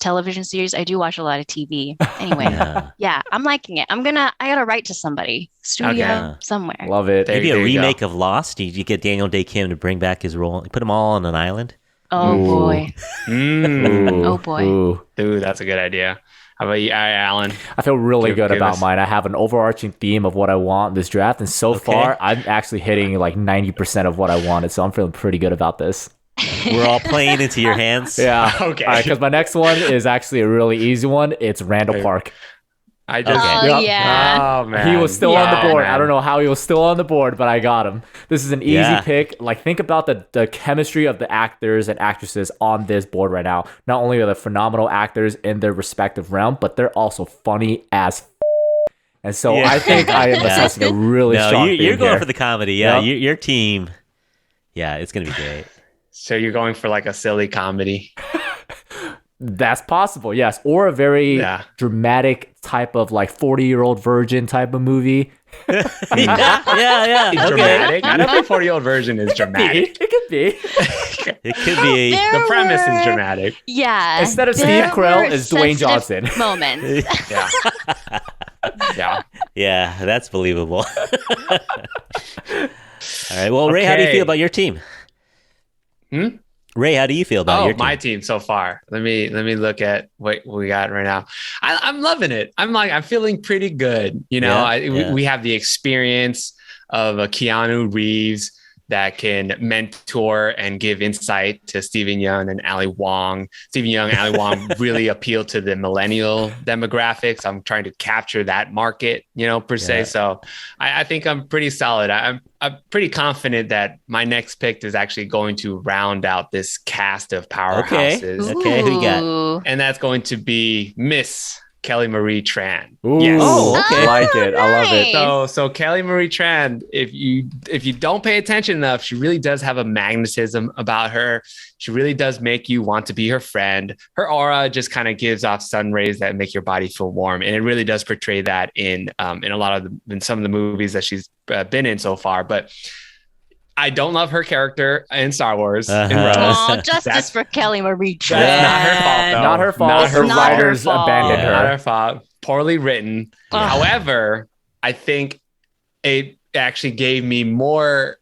television series. I do watch a lot of TV. Anyway, Yeah. yeah, I'm liking it. I gotta write to somebody, studio Okay. somewhere. Love it. There Maybe a you go. remake of Lost. You get Daniel Day Kim to bring back his role. Put them all on an island. Oh Ooh. boy. Ooh, Oh, boy. ooh. Dude, that's a good idea. How about you, Alan? I feel really Give- good give about us- mine. I have an overarching theme of what I want in this draft, and so Okay. far, I'm actually hitting like 90% of what I wanted. So I'm feeling pretty good about this. We're all playing into your hands. Yeah. Okay. All right, because my next one is actually a really easy one. It's Randall Okay. Park. I just. Okay. Oh Yep. yeah. Oh man. He was still on the Yeah. board. man. I don't know how he was still on the board, but I got him. This is an easy Yeah. pick. Like, think about the chemistry of the actors and actresses on this board right now. Not only are they phenomenal actors in their respective realm, but they're also funny as and so Yeah. I think I am Yeah. assessing a really No, strong you're theme going here. for the comedy. Yeah, Yep. your team. Yeah, it's gonna be great. So you're going for like a silly comedy. That's possible, yes. Or a very Yeah. dramatic type of like 40-year-old virgin type of movie. yeah. Okay. Dramatic. I don't think 40-year-old version is dramatic. It could be. It could be. There The premise is were- dramatic. Yeah. Instead of there Steve Carell, were it's Dwayne sensitive Johnson. Moments. Yeah. Yeah. Yeah, that's believable. All right. Well, Ray, how do you Okay. feel about your team? Hmm? Ray, how do you feel about Oh, your team? my team so far. Let me look at what we got right now. I'm loving it. I'm feeling pretty good. You know, Yeah. we have the experience of a Keanu Reeves that can mentor and give insight to Steven Yeun and Ali Wong. Steven Yeun and Ali Wong really appeal to the millennial demographics. I'm trying to capture that market, per se. Yeah. So I think I'm pretty solid. I'm pretty confident that my next pick is actually going to round out this cast of powerhouses. Okay, who you got? Ooh. And that's going to be Miss Kelly Marie Tran. Ooh, Yes. Oh, okay. Like it. I love it. nice. So Kelly Marie Tran, if you don't pay attention enough, she really does have a magnetism about her. She really does make you want to be her friend. Her aura just kind of gives off sun rays that make your body feel warm, and it really does portray that in some of the movies that she's been in so far. But I don't love her character in Star Wars. In Uh-huh. Rebels. Oh, justice That's- for Kelly Marie Tran. That's not her fault, though. Not her fault. Not Her It's not her writers fault. abandoned Yeah. Not her. her fault. Poorly written. Ugh. However, I think it actually gave me more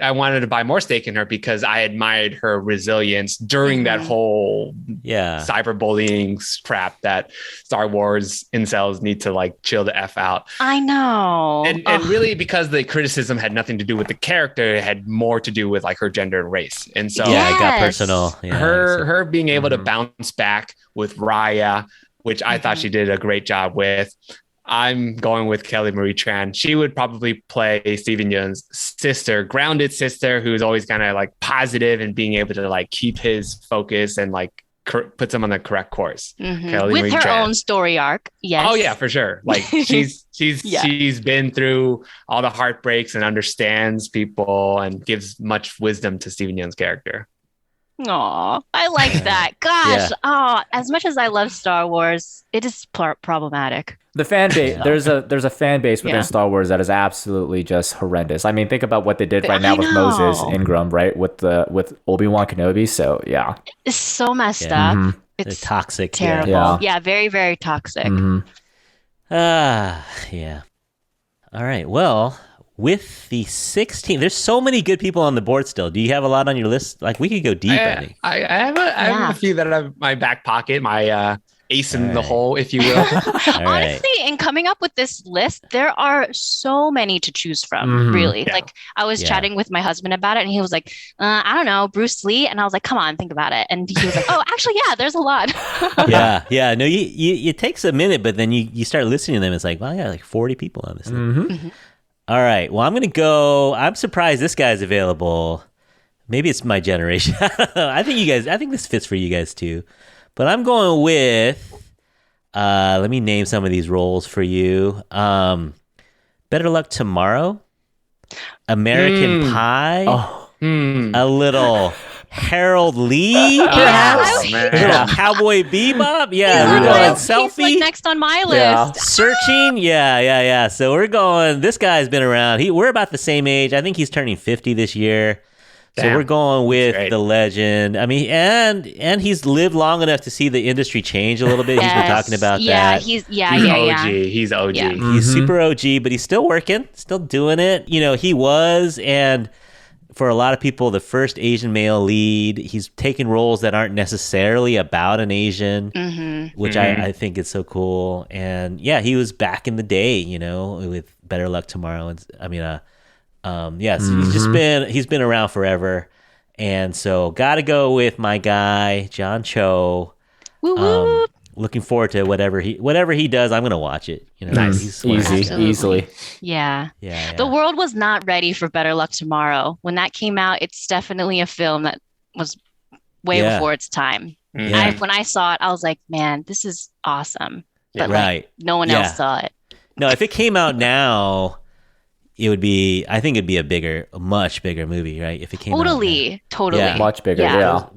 I wanted to buy more stake in her because I admired her resilience during that whole cyberbullying crap that Star Wars incels need to like chill the F out. I know. And really because the criticism had nothing to do with the character, it had more to do with like her gender and race. And so it got personal. Yeah, her being able to bounce back with Raya, which I thought she did a great job with. I'm going with Kelly Marie Tran. She would probably play Steven Yeun's sister, grounded sister, who's always kind of like positive and being able to like keep his focus and like puts him on the correct course. With her own story arc. Yes. Oh yeah, for sure. Like she's been through all the heartbreaks and understands people and gives much wisdom to Steven Yeun's character. Aw, I like that. Gosh, as much as I love Star Wars, it is problematic. The fan base, there's a fan base within Star Wars that is absolutely just horrendous. I mean, think about what they did right now with Moses Ingram, right? With Obi-Wan Kenobi. So yeah, it's so messed up. It's toxic, terrible. Yeah, very, very toxic. Yeah. All right. Well, with the 16, there's so many good people on the board still. Do you have a lot on your list? Like we could go deep. I think. I have a few that are in my back pocket. My ace in the hole, if you will. Honestly, in coming up with this list, there are so many to choose from, really. Yeah. Like, I was chatting with my husband about it, and he was like, I don't know, Bruce Lee. And I was like, come on, think about it. And he was like, oh, actually, yeah, there's a lot. Yeah. No, it takes a minute, but then you start listening to them. It's like, well, I got like 40 people on this thing. All right. Well, I'm going to go. I'm surprised this guy's available. Maybe it's my generation. I think this fits for you guys too. But I'm going with, let me name some of these roles for you. Better Luck Tomorrow, American Pie, a little Harold Lee, perhaps, a little Cowboy Bebop. Yeah, we're going Selfie. He's like next on my list. Searching. Yeah. So we're going, this guy's been around. We're about the same age. I think he's turning 50 this year. So we're going with the legend. I mean, and he's lived long enough to see the industry change a little bit. He's been talking about that. He's OG. He's OG. Yeah. He's super OG, but he's still working, still doing it. You know, he was, and for a lot of people, the first Asian male lead. He's taken roles that aren't necessarily about an Asian, which I think is so cool. And yeah, he was back in the day, you know, with Better Luck Tomorrow. And I mean, yes, he's been around forever, and so gotta go with my guy John Cho. Looking forward to whatever he does. I'm gonna watch it. You know, nice, easily. Yeah. The world was not ready for Better Luck Tomorrow when that came out. It's definitely a film that was way before its time. When I saw it, I was like, man, this is awesome. But like, no one else saw it. No, if it came out now, I think it'd be a much bigger movie, right? If it came out. Totally. Yeah. Much bigger, yeah.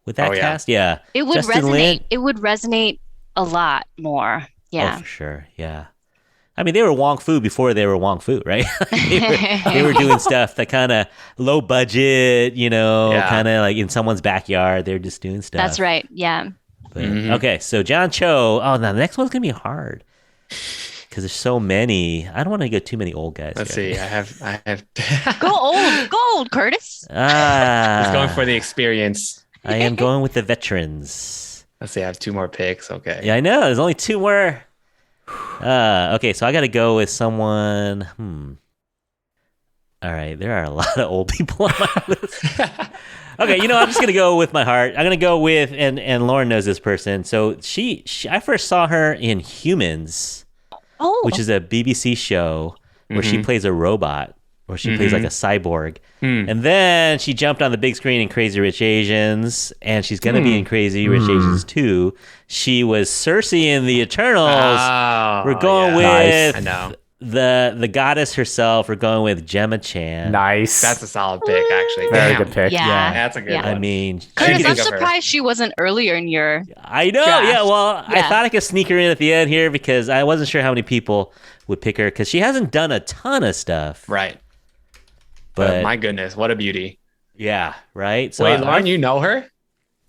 With that cast, it would Justin resonate. Lin. It would resonate a lot more. Yeah. Oh, for sure. Yeah. I mean, they were Wong Fu before they were Wong Fu, right? they were doing stuff that kind of low budget, you know, kind of like in someone's backyard. They're just doing stuff. That's right. Yeah. But, okay, so John Cho. Oh, now the next one's gonna be hard. Because there's so many. I don't want to go too many old guys. Let's see. I have. Go old, Curtis. He's going for the experience. I am going with the veterans. Let's see. I have 2 more picks. Okay. Yeah, I know. There's only 2 more. Okay, so I got to go with someone. All right, there are a lot of old people on my list. Okay, I'm just gonna go with my heart. I'm gonna go with, and Lauren knows this person. So she I first saw her in Humans. Which is a BBC show where she plays a robot, or she plays like a cyborg. And then she jumped on the big screen in Crazy Rich Asians, and she's going to be in Crazy Rich Asians 2. She was Cersei in the Eternals. We're going with I know. the goddess herself. We're going with Gemma Chan. Nice. That's a solid pick, actually. Very good pick. Yeah. That's a good one. I mean, Curtis, I'm surprised she wasn't earlier in your I know. draft. Yeah, well, I thought I could sneak her in at the end here because I wasn't sure how many people would pick her because she hasn't done a ton of stuff. Right. But my goodness, what a beauty. Yeah, right? So wait, Lauren, you know her?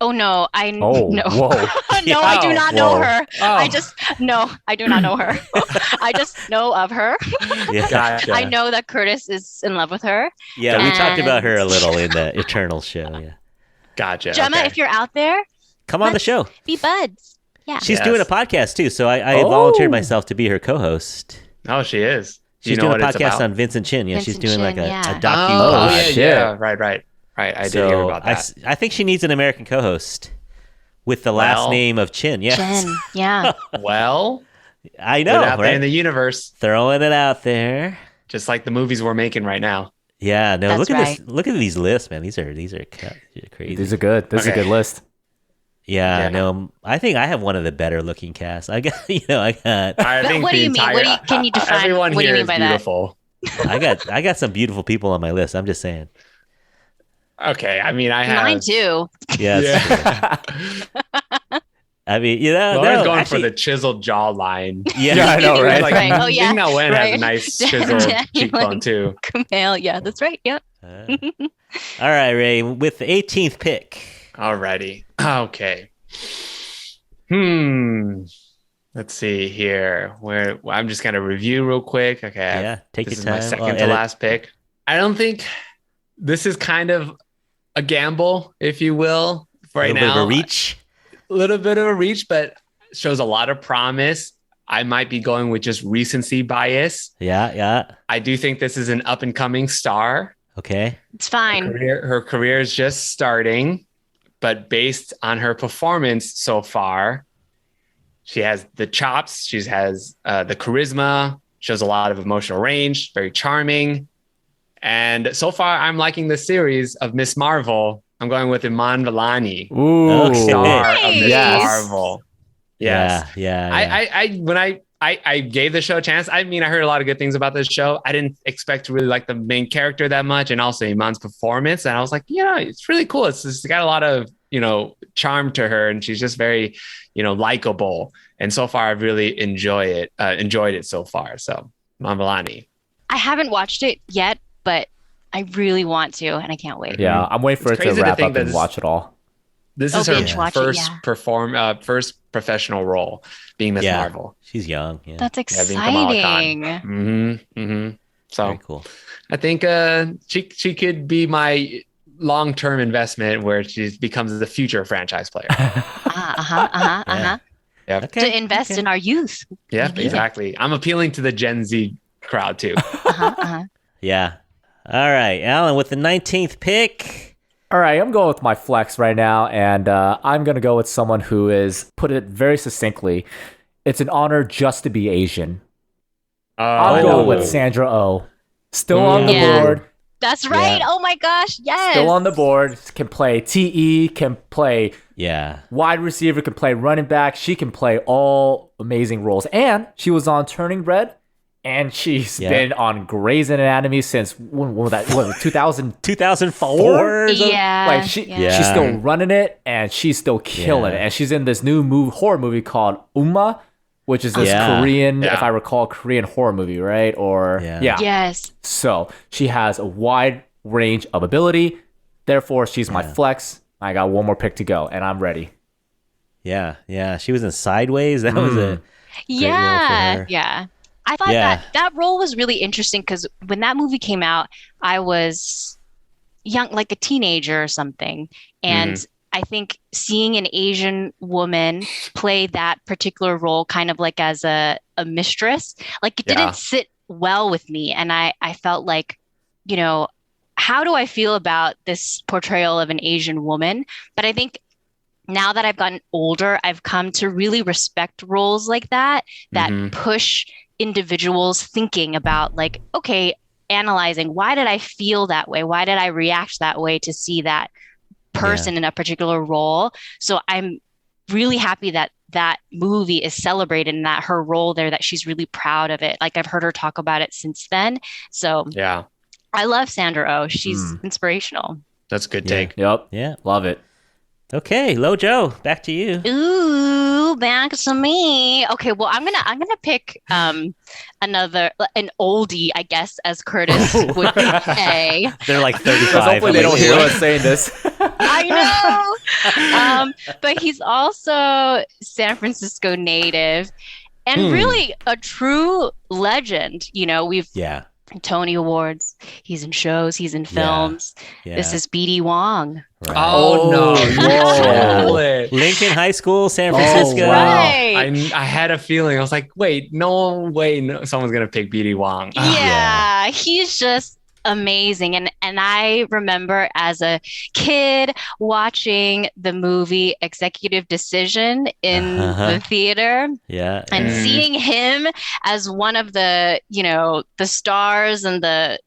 Oh no, Oh, no. whoa. No, I do not know Whoa. her. Oh. I do not know her. I just know of her. Yeah. Gotcha. I know that Curtis is in love with her. Yeah, we talked about her a And- little in the Eternals show. Yeah. Gotcha. Gemma, okay. if you're out there, Come on the let's show. be buds. Yeah. She's Yes. doing a podcast too, so I Oh. volunteered myself to be her co-host. Oh, she is. Do you She's know doing what a it's podcast about? on Vincent Chin. Yeah, she's Vincent doing like Chin, a yeah. docu Oh, pod. yeah, shit. yeah. Right. I did hear So about that. I think she needs an American co-host with the last Well, name of Chin. Yes. Jen. Yeah. Well, I put know, it out there right? in the universe, Throwing it out there. just like the movies we're making right now. Yeah, no, That's look at right. this. Look at these lists, man. These are crazy. These are good. This is a Okay. good list. Yeah, Yeah. no, I think I have one of the better looking casts. I got, I got, I think What do the you mean? entire, Can you define? everyone What do you here mean is by that? beautiful. I got some beautiful people on my list. I'm just saying. Okay, I mean, I have Mine too. Yes. Yeah. I mean, Lauren's no, going actually, for the chiseled jawline. Yeah, I know, right? Like, Right. Oh, yeah. Ming-Na Wen has a Right. nice Daniel, chiseled like- cheekbone too. Kumail. Yeah, that's right. Yep. All right, Ray, with the 18th pick. Alrighty. Okay. Let's see here. I'm just gonna review real quick. Okay. Yeah, take This your is time. my second I'll to edit. last pick. I don't think this is kind of a gamble, if you will, A right little bit now. of a reach. A little bit of a reach, but shows a lot of promise. I might be going with just recency bias. Yeah. I do think this is an up and coming star. Okay. It's fine. Her career is just starting, but based on her performance so far, she has the chops, she has the charisma, shows a lot of emotional range, very charming. And so far, I'm liking the series of Miss Marvel. I'm going with Iman Vellani, Ooh. Okay. star of Miss Yes. Marvel. Yes. Yeah. When I gave the show a chance, I mean, I heard a lot of good things about this show. I didn't expect to really like the main character that much, and also Iman's performance. And I was like, yeah, it's really cool. It's got a lot of, charm to her, and she's just very, likable. And so far, I've really enjoyed it so far. So, Iman Vellani. I haven't watched it yet, but I really want to, and I can't wait. Yeah, I'm waiting for It's it to crazy to wrap think up that and this- watch it all. This Oh, is her binge watch it, first yeah. first professional role, being Miss Yeah. Marvel. She's young. Yeah. That's being Kamala Khan. exciting. So Very cool. I think she could be my long-term investment where she becomes the future franchise player. Yeah. Yeah. Okay. To invest in our youth. Yeah, Maybe. exactly. I'm appealing to the Gen Z crowd too. Yeah. All right, Alan, with the 19th pick. All right, I'm going with my flex right now, and I'm going to go with someone who is, put it very succinctly, it's an honor just to be Asian. I'm going with Sandra Oh. Still on the Yeah. board. That's right. Yeah. Oh my gosh. Yes. Still on the board. Can play TE, can play Yeah. wide receiver, can play running back. She can play all amazing roles. And she was on Turning Red, and she's Yeah. been on Grey's Anatomy since when was that? What, 2000? 2004? or something? Yeah. Like she's still running it, and she's still killing Yeah. it. And she's in this new horror movie called Uma, which is this Yeah. Korean, Yeah. if I recall, Korean horror movie, right? Or Yeah. Yes. So she has a wide range of ability. Therefore, she's my flex. I got one more pick to go, and I'm ready. Yeah. She was in Sideways. That was a role for Yeah. her. Yeah. I thought Yeah. that role was really interesting because when that movie came out, I was young, like a teenager or something. And I think seeing an Asian woman play that particular role kind of like as a mistress, like it Yeah. didn't sit well with me. And I felt like, how do I feel about this portrayal of an Asian woman? But I think now that I've gotten older, I've come to really respect roles like that push individuals thinking about like, okay, analyzing, why did I feel that way? Why did I react that way to see that person in a particular role? So I'm really happy that that movie is celebrated and that her role there, that she's really proud of it. Like I've heard her talk about it since then. So Yeah, I love Sandra Oh. She's inspirational. that's a good Yeah. take. Yep. Yeah. Love it. Okay, Lojo, back to you. Ooh, back to me. Okay, well, I'm gonna pick an oldie, I guess, as Curtis would say. They're like 35. Because hopefully they don't hear us saying this. I know. But he's also San Francisco native and really a true legend. You know, we've Tony Awards. He's in shows. He's in films. Yeah. This is BD Wong. Right. Oh no! Yeah. Lincoln High School, San Francisco. Oh, right. I had a feeling. I was like, wait, no way, no, someone's gonna pick BD Wong. Yeah, he's just amazing. And I remember as a kid watching the movie Executive Decision in the theater. Yeah. And seeing him as one of the, you know, the stars and the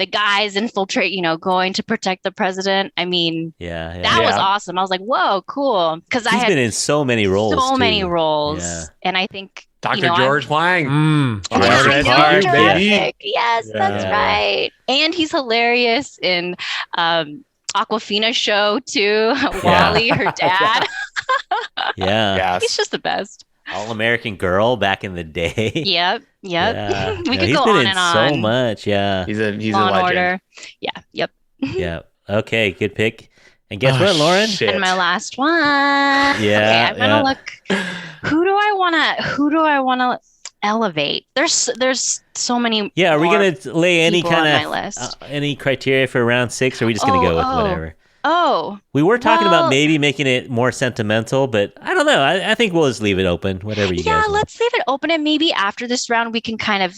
guys infiltrate, you know, going to protect the president. I mean, that was awesome. I was like, whoa, cool. Because I had been in so many roles. Yeah. And I think Dr. George Huang. Baby. Yes, that's right. And he's hilarious in Aquafina show too. Wally, her dad. Yeah. He's just the best. All-American Girl back in the day. Yep. Yeah. We could go on and on. So much. Yeah. He's a Law legend. Order. Yeah. Yep. Yeah. Okay. Good pick. And guess what, Lauren? Shit. And my last one. Yeah. Okay, I'm gonna look. Who do I wanna elevate? There's so many. Yeah. Are we gonna lay any kind of any criteria for round 6? Or are we just gonna go with whatever? Oh. We were talking about maybe making it more sentimental, but I don't know. I think we'll just leave it open. Whatever you guys. Yeah, want. let's leave it open, and maybe after this round we can kind of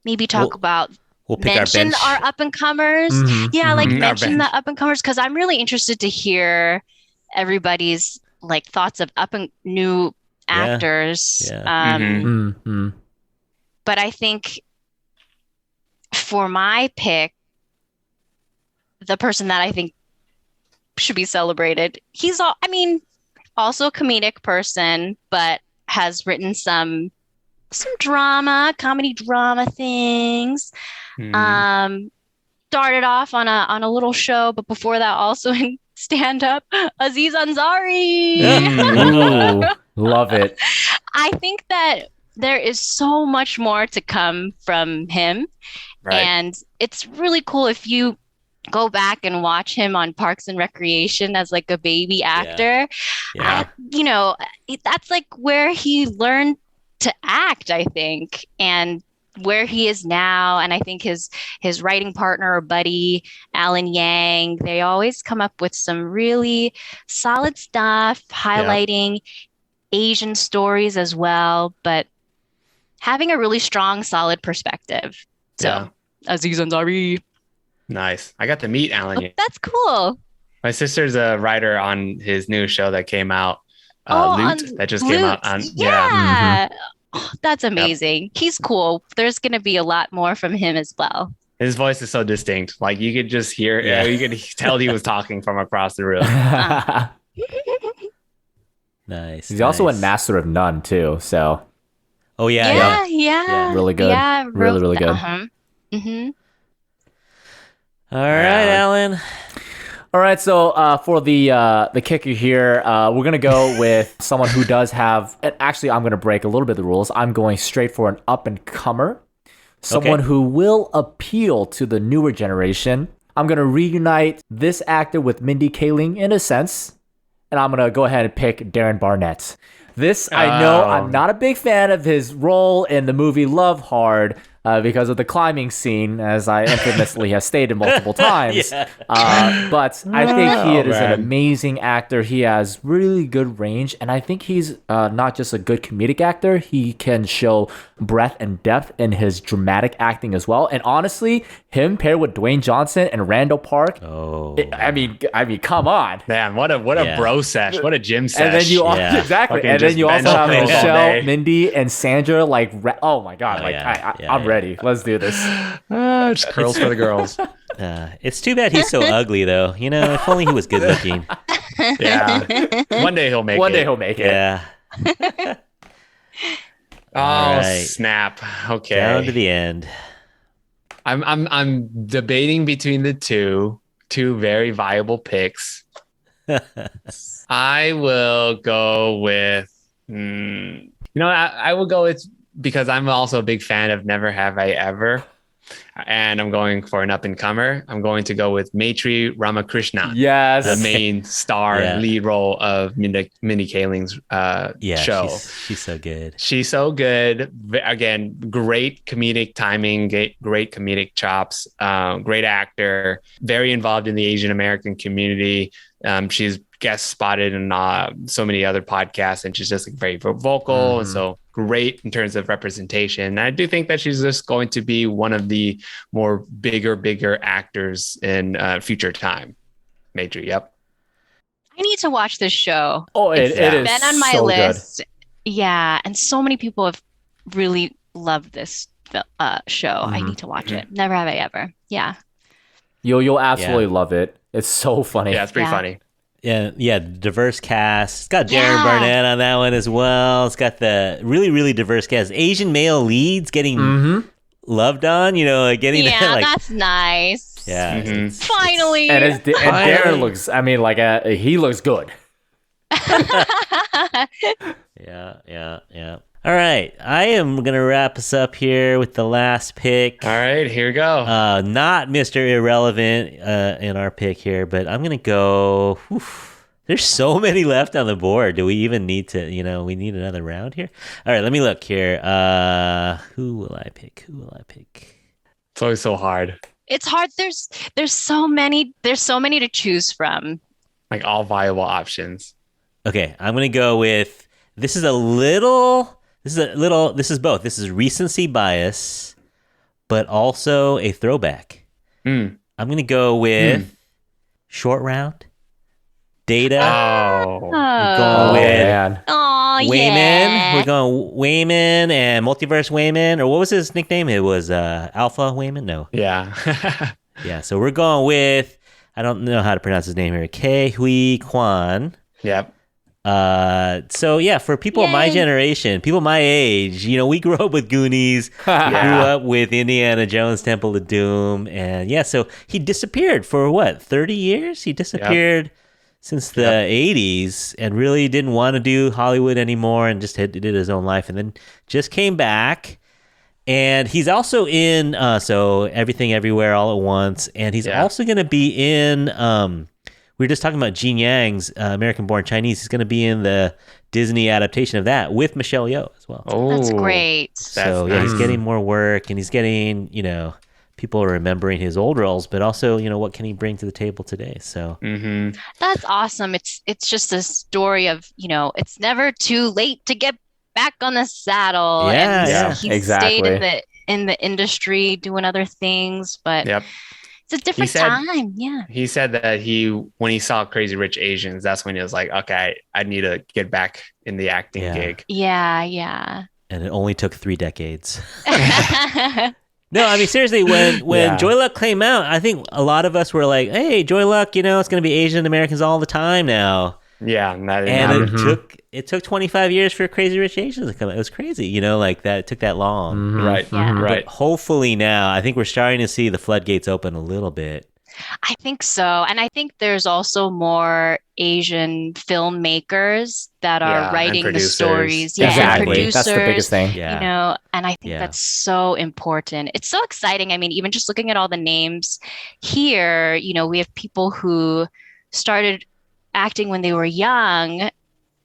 maybe talk about. We'll pick mention our up and comers. Yeah, like mention the up and comers because I'm really interested to hear everybody's like thoughts of up and new actors. Yeah. But I think for my pick, the person that I think should be celebrated, also a comedic person, but has written some comedy drama things. Started off on a little show, but before that also in stand-up, Aziz Ansari. Love it. I think that there is so much more to come from him. Right. And it's really cool if you go back and watch him on Parks and Recreation as like a baby actor. That's like where he learned to act, I think, and where he is now. And I think his writing partner or buddy, Alan Yang, they always come up with some really solid stuff, highlighting Asian stories as well, but having a really strong, solid perspective. So, Aziz Ansari. Nice. I got to meet Alan Yang. That's cool. My sister's a writer on his new show that came out, Loot, that just came out. Oh, that's amazing. Yep. He's cool. There's going to be a lot more from him as well. His voice is so distinct. Like you could just hear, you could tell he was talking from across the room. Nice. He's also in Master of None too. So. Oh yeah. Really good. Yeah, really good. All right, Alan. All right, so for the kicker here, we're gonna go with someone who does have. And actually, I'm gonna break a little bit of the rules. I'm going straight for an up and comer, someone who will appeal to the newer generation. I'm gonna reunite this actor with Mindy Kaling in a sense, and I'm gonna go ahead and pick Darren Barnett. I know I'm not a big fan of his role in the movie Love Hard. Because of the climbing scene, as I infamously have stated multiple times. But I think he is an amazing actor. He has really good range, and I think he's not just a good comedic actor. He can show breadth and depth in his dramatic acting as well. And honestly, him paired with Dwayne Johnson and Randall Park. I mean, come on, man! What a bro sesh! What a gym sesh! And then you and then you also have Michelle, Mindy, and Sandra. Like, oh my god! I'm ready. Let's do this. Just curls for the girls. It's too bad he's so ugly, though. You know, if only he was good looking. Yeah. One day he'll make it. One day he'll make it. Yeah. Snap. Okay. Down to the end. I'm debating between the two very viable picks. I will go with, I will go with, because I'm also a big fan of Never Have I Ever, and I'm going for an up and comer. I'm going to go with Maitri Ramakrishnan, the Yes. main star Yeah. lead role of Mindy Kaling's show. she's so good. She's so good. Again, great comedic timing, great comedic chops, great actor, very involved in the Asian American community. She's guest spotted in so many other podcasts, and she's just like very vocal. And so great in terms of representation. And I do think that she's just going to be one of the more bigger actors in future time. Major, yep. I need to watch this show. Oh, it is been on my so list. good. Yeah, and so many people have really loved this show. I need to watch it. Never have I ever. Yeah. You'll absolutely love it. It's so funny. Yeah, it's pretty funny. Yeah, diverse cast. It's got Darren Barnett on that one as well. It's got the really diverse cast. Asian male leads getting loved on, getting that, like, that's nice. yeah. Finally. And Darren looks, he looks good. Yeah. All right, I am gonna wrap us up here with the last pick. All right, here we go. Not Mr. Irrelevant in our pick here, but I'm gonna go. There's so many left on the board. Do we even need to? We need another round here. All right, let me look here. Who will I pick? It's always so hard. It's hard. There's so many. There's so many to choose from. Like all viable options. Okay, I'm gonna go with. This is both. This is recency bias, but also a throwback. I'm going to go with Short Round, Data. We're going with Wayman. We're going Wayman and Multiverse Wayman. Or what was his nickname? It was Alpha Wayman? No. Yeah. Yeah, so we're going with, I don't know how to pronounce his name here, Ke Huy Quan. Yep. So yeah, for people of my generation, people my age, we grew up with Goonies, we grew up with Indiana Jones Temple of Doom, and so he disappeared for 30 years? He disappeared since the 80s and really didn't want to do Hollywood anymore and just did his own life, and then just came back. And he's also in so Everything Everywhere All at Once, and he's also going to be in we were just talking about Gene Yang's American Born Chinese. He's going to be in the Disney adaptation of that with Michelle Yeoh as well. Oh, that's great. So he's getting more work, and he's getting, people are remembering his old roles, but also, what can he bring to the table today? So that's awesome. It's just a story of, it's never too late to get back on the saddle. He stayed in the industry doing other things, but it's a different time. Yeah. He said that when he saw Crazy Rich Asians, that's when he was like, okay, I need to get back in the acting gig. Yeah. And it only took 3 decades. No, I mean, seriously, when Joy Luck came out, I think a lot of us were like, hey, Joy Luck, it's going to be Asian Americans all the time now. Yeah. It took 25 years for Crazy Rich Asians to come out. It was crazy, like that. It took that long. Right. Right. But hopefully now, I think we're starting to see the floodgates open a little bit. I think so. And I think there's also more Asian filmmakers that are writing the stories. Yeah, exactly. And producers, that's the biggest thing. Yeah. And I think that's so important. It's so exciting. I mean, even just looking at all the names here, we have people who started acting when they were young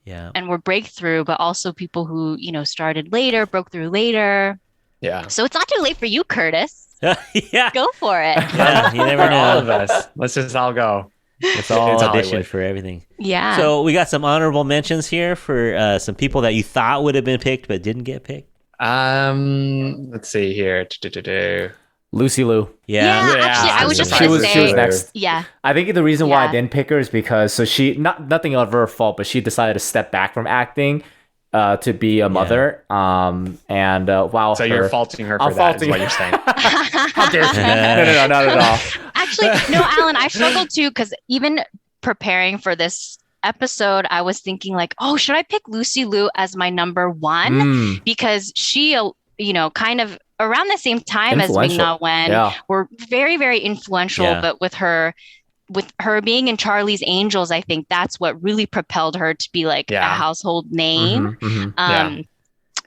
and were breakthrough, but also people who, started later, broke through later. Yeah. So it's not too late for you, Curtis. Yeah. Go for it. Yeah, you never know. All of us. Let's just all go. It's all audition for everything. Yeah. So we got some honorable mentions here for some people that you thought would have been picked but didn't get picked. Let's see here. Lucy Liu. Yeah, actually, I was just going to say. She was next. Yeah. I think the reason why I didn't pick her is because nothing of her fault, but she decided to step back from acting to be a mother. So you're faulting her for that, is what you're saying. How dare she? No, not at all. Actually, no, Alan, I struggled too, because even preparing for this episode, I was thinking like, oh, should I pick Lucy Liu as my number one? Because she, kind of around the same time as Ming-Na Wen were very, very influential, but with her with her being in Charlie's Angels, I think that's what really propelled her to be like a household name.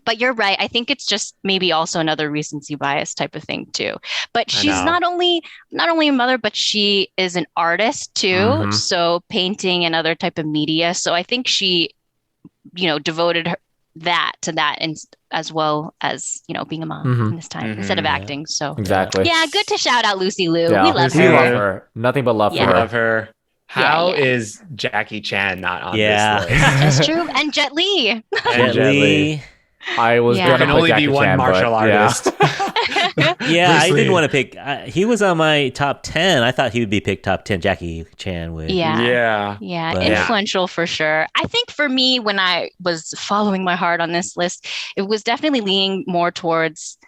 But you're right. I think it's just maybe also another recency bias type of thing too. But she's not only a mother, but she is an artist too. So painting and other type of media. So I think she, devoted to that and as well as, being a mom in this time instead of acting. So exactly. Yeah, good to shout out Lucy Liu. Yeah, We love we her. love her. Nothing but love for We her. love her. How is Jackie Chan not on this list? That's true. And Jet Li. Jet Li. I was Yeah. gonna Can put only Jackie be one Chan, martial but, artist. Yeah, I Bruce didn't Lee. want to pick. He was on my top 10. I thought he would be picked top 10. Jackie Chan would. Yeah. But- Influential for sure. I think for me, when I was following my heart on this list, it was definitely leaning more towards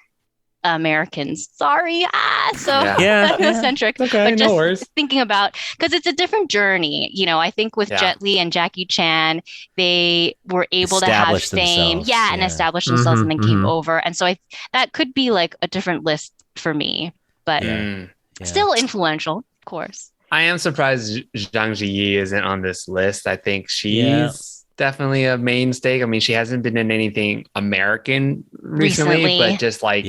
Americans. Sorry. Ethnocentric. Okay, but no just worries. thinking about, because it's a different journey. I think with Jet Li and Jackie Chan, they were able to have Established fame. themselves, And yeah. establish themselves and then came over. And so that could be like a different list for me, but still influential, of course. I am surprised Zhang Ziyi isn't on this list. I think she's definitely a mainstay. I mean, she hasn't been in anything American recently. But just like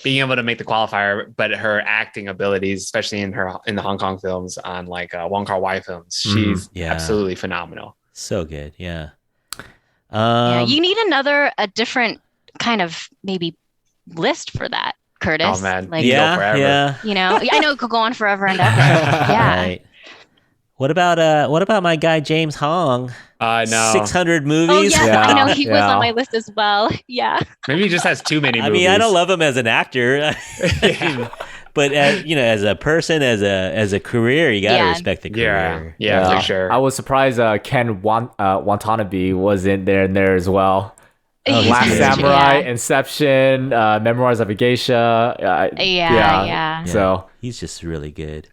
being able to make the qualifier, but her acting abilities, especially in the Hong Kong films on like Wong Kar-wai films, she's absolutely phenomenal. So good. Yeah. You need a different kind of maybe list for that, Curtis. Oh man, like, go forever. I know it could go on forever and ever. Yeah. Right. What about my guy James Hong? I know 600 movies. Oh yeah, I know he was on my list as well. Yeah. Maybe he just has too many movies. I mean, I don't love him as an actor, but as a person, as a career, you gotta respect the career. Yeah, for sure. I was surprised Ken Watanabe was in there as well. Last Samurai, Inception, Memoirs of a Geisha. So he's just really good.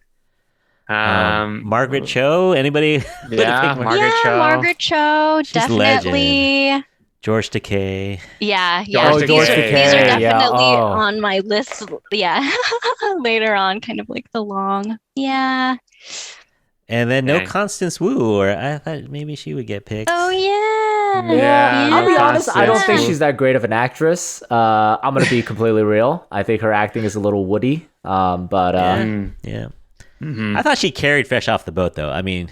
Margaret Cho, anybody? Margaret Cho, she's definitely. Legend. George Takei. Yeah. George Takei. These are definitely on my list. Yeah, later on, kind of like the long. Yeah. And then no Constance Wu, or I thought maybe she would get picked. Oh yeah. Yeah. I'll be honest, I don't think she's that great of an actress. I'm gonna be completely real. I think her acting is a little woody. But yeah. Mm-hmm. I thought she carried Fresh Off the Boat, though. I mean,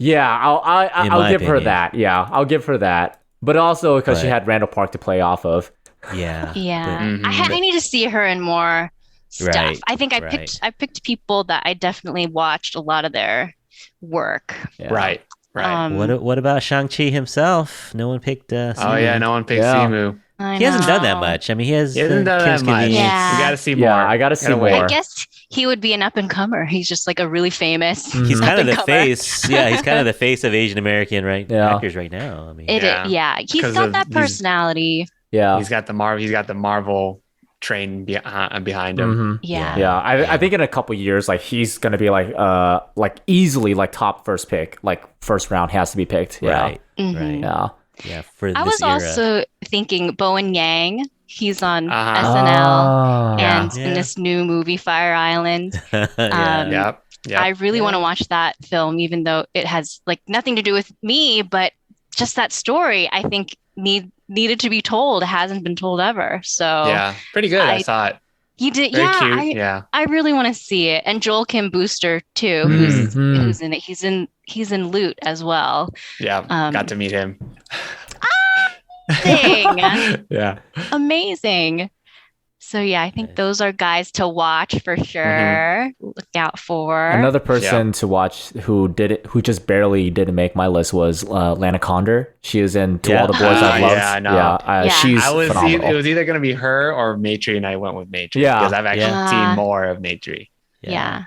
I'll give her that. Yeah, I'll give her that. But also because she had Randall Park to play off of. Yeah. I need to see her in more stuff. Right, I think I picked people that I definitely watched a lot of their work. Yeah. Right. What about Shang-Chi himself? No one picked Simu. No one picked Simu. He hasn't done that much. I mean, he hasn't done that much. Yeah. We got to see more. Yeah, I got to see more. I guess he would be an up and comer. He's just like a really famous. He's kind of the face. Yeah, he's kind of the face of Asian American actors right now. I mean, he's got that personality. Yeah, he's got the Marvel train behind him. Yeah. I think in a couple years, like he's gonna be like easily like top first pick, like first round has to be picked. Yeah. Right. Yeah. Yeah. For I was era. also thinking Bowen Yang. He's on SNL and in this new movie Fire Island. I really want to watch that film, even though it has like nothing to do with me, but just that story I think needed to be told. It hasn't been told ever. So pretty good. I saw it. He did. Very cute. I really want to see it. And Joel Kim Booster too, who's in it. He's in Loot as well. Yeah, got to meet him. Amazing. So I think those are guys to watch for sure. Look out for. Another person to watch who just barely didn't make my list was Lana Condor. She is in To All the Boys I've Loved. Yeah, I know. She's phenomenal. It was either going to be her or Maitri, and I went with Maitri because I've actually seen more of Maitri. Yeah.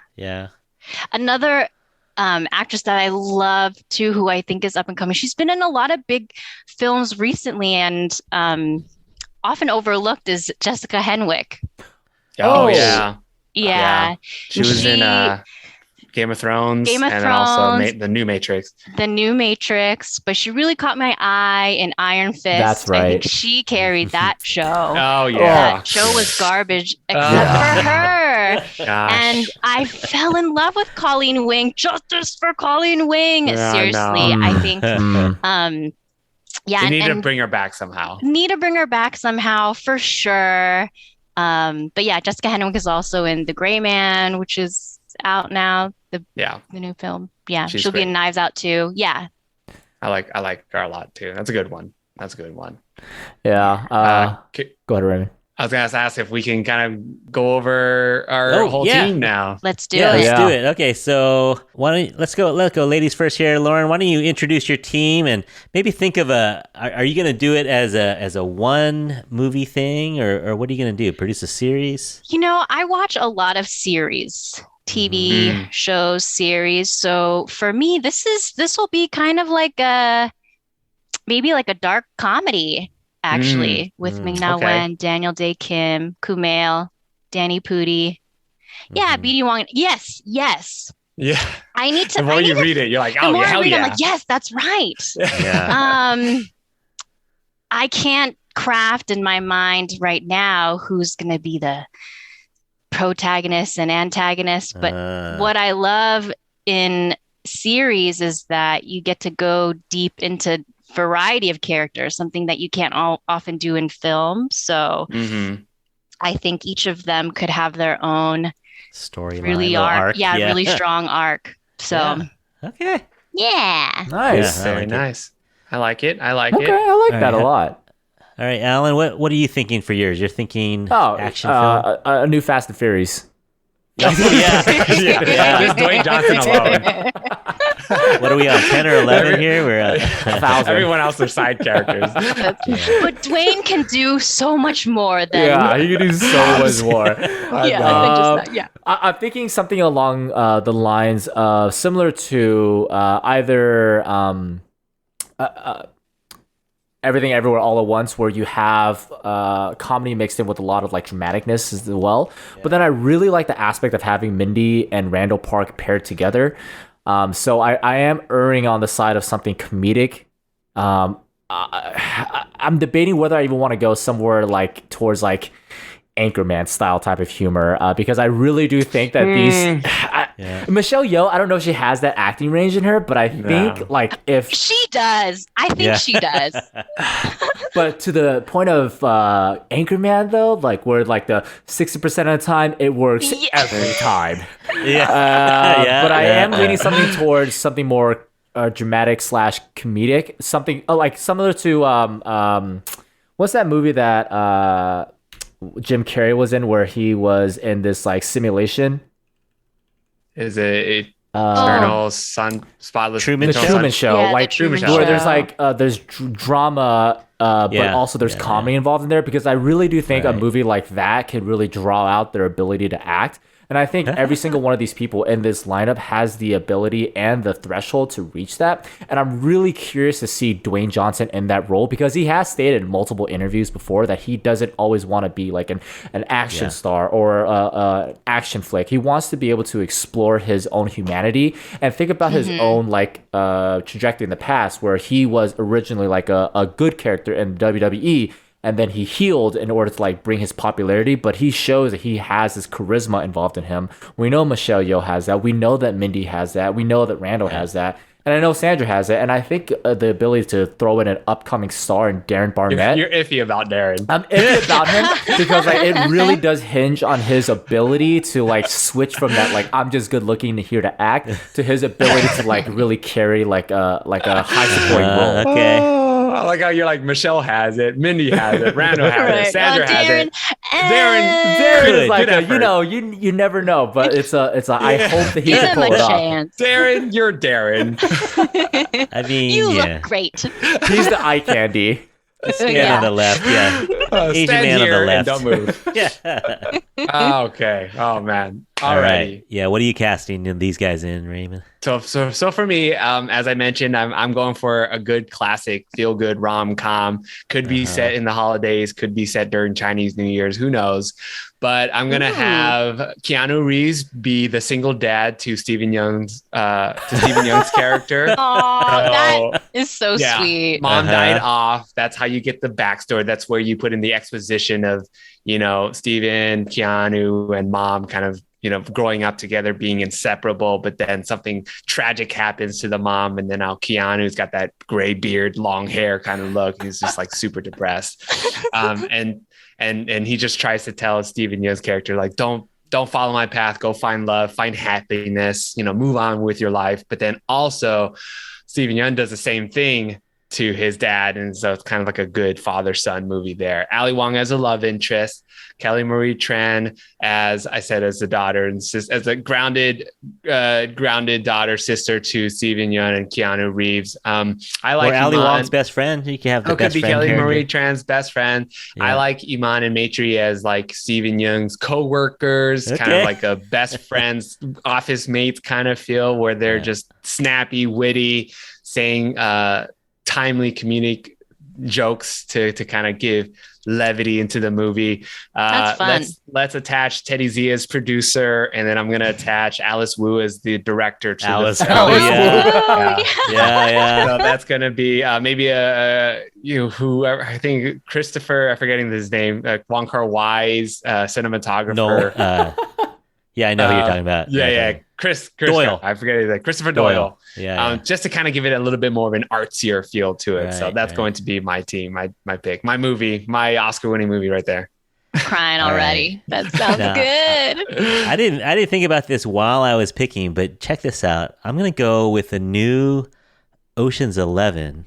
Another actress that I love too, who I think is up and coming. She's been in a lot of big films recently, and often overlooked is Jessica Henwick. Oh yeah. She was in Game of Thrones, and then also the new Matrix. The new Matrix, but she really caught my eye in Iron Fist. That's right. I think she carried that show. Oh yeah. That show was garbage except for her. Gosh. And I fell in love with Colleen Wing. Justice for Colleen Wing. Yeah, Seriously, no. I think They need to bring her back somehow. Need to bring her back somehow for sure. But yeah, Jessica Henwick is also in The Gray Man, which is out now. The new film. Yeah, she'll be in Knives Out too. Yeah. I like her a lot too. That's a good one. Yeah. Go ahead, Raymond. I was gonna ask if we can kind of go over our whole team now. Let's do it. Let's do it. Okay, so let's go ladies first here. Lauren, why don't you introduce your team and maybe think of are you gonna do it as a one movie thing or what are you gonna do? Produce a series? I watch a lot of series. TV shows, series. So for me, this will be kind of like maybe like a dark comedy, actually, with Ming-Na Wen, Daniel Day Kim, Kumail, Danny Pudi. Yeah, BD Wong. Yes. Yeah. I need to. The more you read it, you're like, oh, the more hell I read, yeah. I'm like, yes, that's right. Yeah. I can't craft in my mind right now who's going to be the protagonist and antagonist, but what I love in series is that you get to go deep into variety of characters, something that you can't often do in film. So I think each of them could have their own storyline, really arc. really strong arc. So okay, nice, very like nice. I like it. Okay, I like that a lot. All right, Alan, what are you thinking for yours? You're thinking action film? A new Fast and Furious. Just Dwayne Johnson alone. What are we on, 10 or 11 here? We're at 1,000. Everyone else are side characters. But Dwayne can do so much more than he can do so much more. I'm thinking something along the lines of similar to either Everything Everywhere All at Once, where you have comedy mixed in with a lot of like dramaticness as well. But then I really like the aspect of having Mindy and Randall Park paired together. So I am erring on the side of something comedic. I'm debating whether I even want to go somewhere like towards like Anchorman style type of humor, because I really do think that Michelle Yeoh, I don't know if she has that acting range in her, but I think like if she does, I think she does. But to the point of Anchorman though, like where like the 60% of the time it works every time. But I am leaning something towards something more dramatic / comedic, something like similar to what's that movie that Jim Carrey was in where he was in this like simulation? Is it Eternal Sun Spotless Truman Show? Yeah, like Truman where Show. there's like there's drama, but also there's comedy involved in there, because I really do think a movie like that can really draw out their ability to act. And I think every single one of these people in this lineup has the ability and the threshold to reach that. And I'm really curious to see Dwayne Johnson in that role, because he has stated in multiple interviews before that he doesn't always want to be like an action star or an action flick. He wants to be able to explore his own humanity and think about his own like trajectory in the past, where he was originally like a good character in WWE. And then he healed in order to like bring his popularity, but he shows that he has this charisma involved in him. We know Michelle Yeoh has that. We know that Mindy has that. We know that Randall has that. And I know Sandra has it. And I think the ability to throw in an upcoming star in Darren Barnett. You're iffy about Darren. I'm iffy about him because like it really does hinge on his ability to like switch from that like I'm just good looking here to act to his ability to like really carry like a high supporting role. Okay. I like how you're like Michelle has it, Mindy has it, Randall has it, Sandra has Darren, it. Darren is like good effort. you never know, but it's a I hope that he give can him pull a it off. chance. Darren, you're Darren. I mean, You look great. He's the eye candy. Man on the left, Asian Stand man on here the left. and don't move. Yeah. Okay. Oh man. All right. Alrighty. Yeah. What are you casting these guys in, Raymond? So for me, as I mentioned, I'm going for a good classic, feel good rom-com. Could be set in the holidays, could be set during Chinese New Year's, who knows? But I'm gonna have Keanu Reeves be the single dad to Stephen Young's character. Oh, that is so sweet. Mom died off. That's how you get the backstory. That's where you put in the exposition of, Stephen, Keanu, and mom kind of, growing up together, being inseparable, but then something tragic happens to the mom. And then now Keanu's got that gray beard, long hair kind of look. He's just like super depressed. And he just tries to tell Stephen Yeun's character, like, don't follow my path, go find love, find happiness, move on with your life. But then also Stephen Yeun does the same thing to his dad. And so it's kind of like a good father-son movie there. Ali Wong as a love interest, Kelly Marie Tran, as I said, as the daughter and as a grounded daughter, sister to Stephen Yeun and Keanu Reeves. I like Ali Wong's best friend. You can have the best could be friend Kelly character. Marie Tran's best friend. Yeah. I like Iman and Maitri as like Stephen Yeun's co-workers, kind of like a best friends, office mates kind of feel, where they're just snappy, witty, saying timely comedic jokes to kind of give levity into the movie. That's fun. Let's attach Teddy Z as producer, and then I'm gonna attach Alice Wu as the director to Alice the Wu. Yeah. So that's gonna be maybe whoever, I think Christopher, I'm forgetting his name, Wong Kar-wai's cinematographer. No, yeah, I know who you're talking about. Yeah. Chris Doyle. I forget his name. Christopher Doyle. Yeah. Just to kind of give it a little bit more of an artsier feel to it. So that's going to be my team, my pick, my movie, my Oscar-winning movie right there. Crying already. Right. That sounds good. I didn't think about this while I was picking, but check this out. I'm gonna go with the new Ocean's 11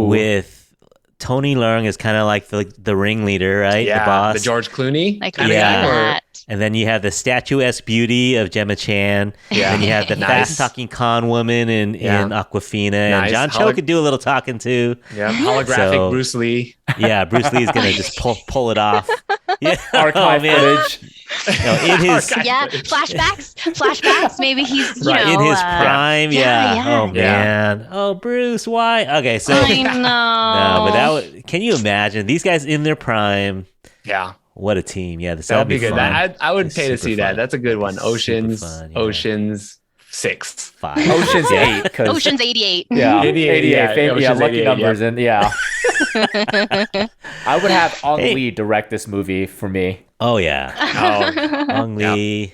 with Tony Leung is kind of like the ringleader, right? Yeah, the boss. The George Clooney. I can see that. And then you have the statuesque beauty of Gemma Chan. Yeah. And you have the fast-talking con woman in Aquafina. Nice. And John Cho could do a little talking too. Yeah, holographic Bruce Lee. Yeah, Bruce Lee is going to just pull it off. Yeah. Archive footage. In his flashbacks. Maybe he's in his prime. Yeah. Oh man. Oh, Bruce, why? Okay, so I know. No, but can you imagine these guys in their prime? Yeah. What a team. Yeah, that would be good. I would pay to see that. That's a good one. Ocean's 6. 5. Ocean's 8. Ocean's 88. Yeah. 88. Yeah, lucky 88, numbers. And I would have Ang Lee direct this movie for me. Oh, yeah. Ang Lee.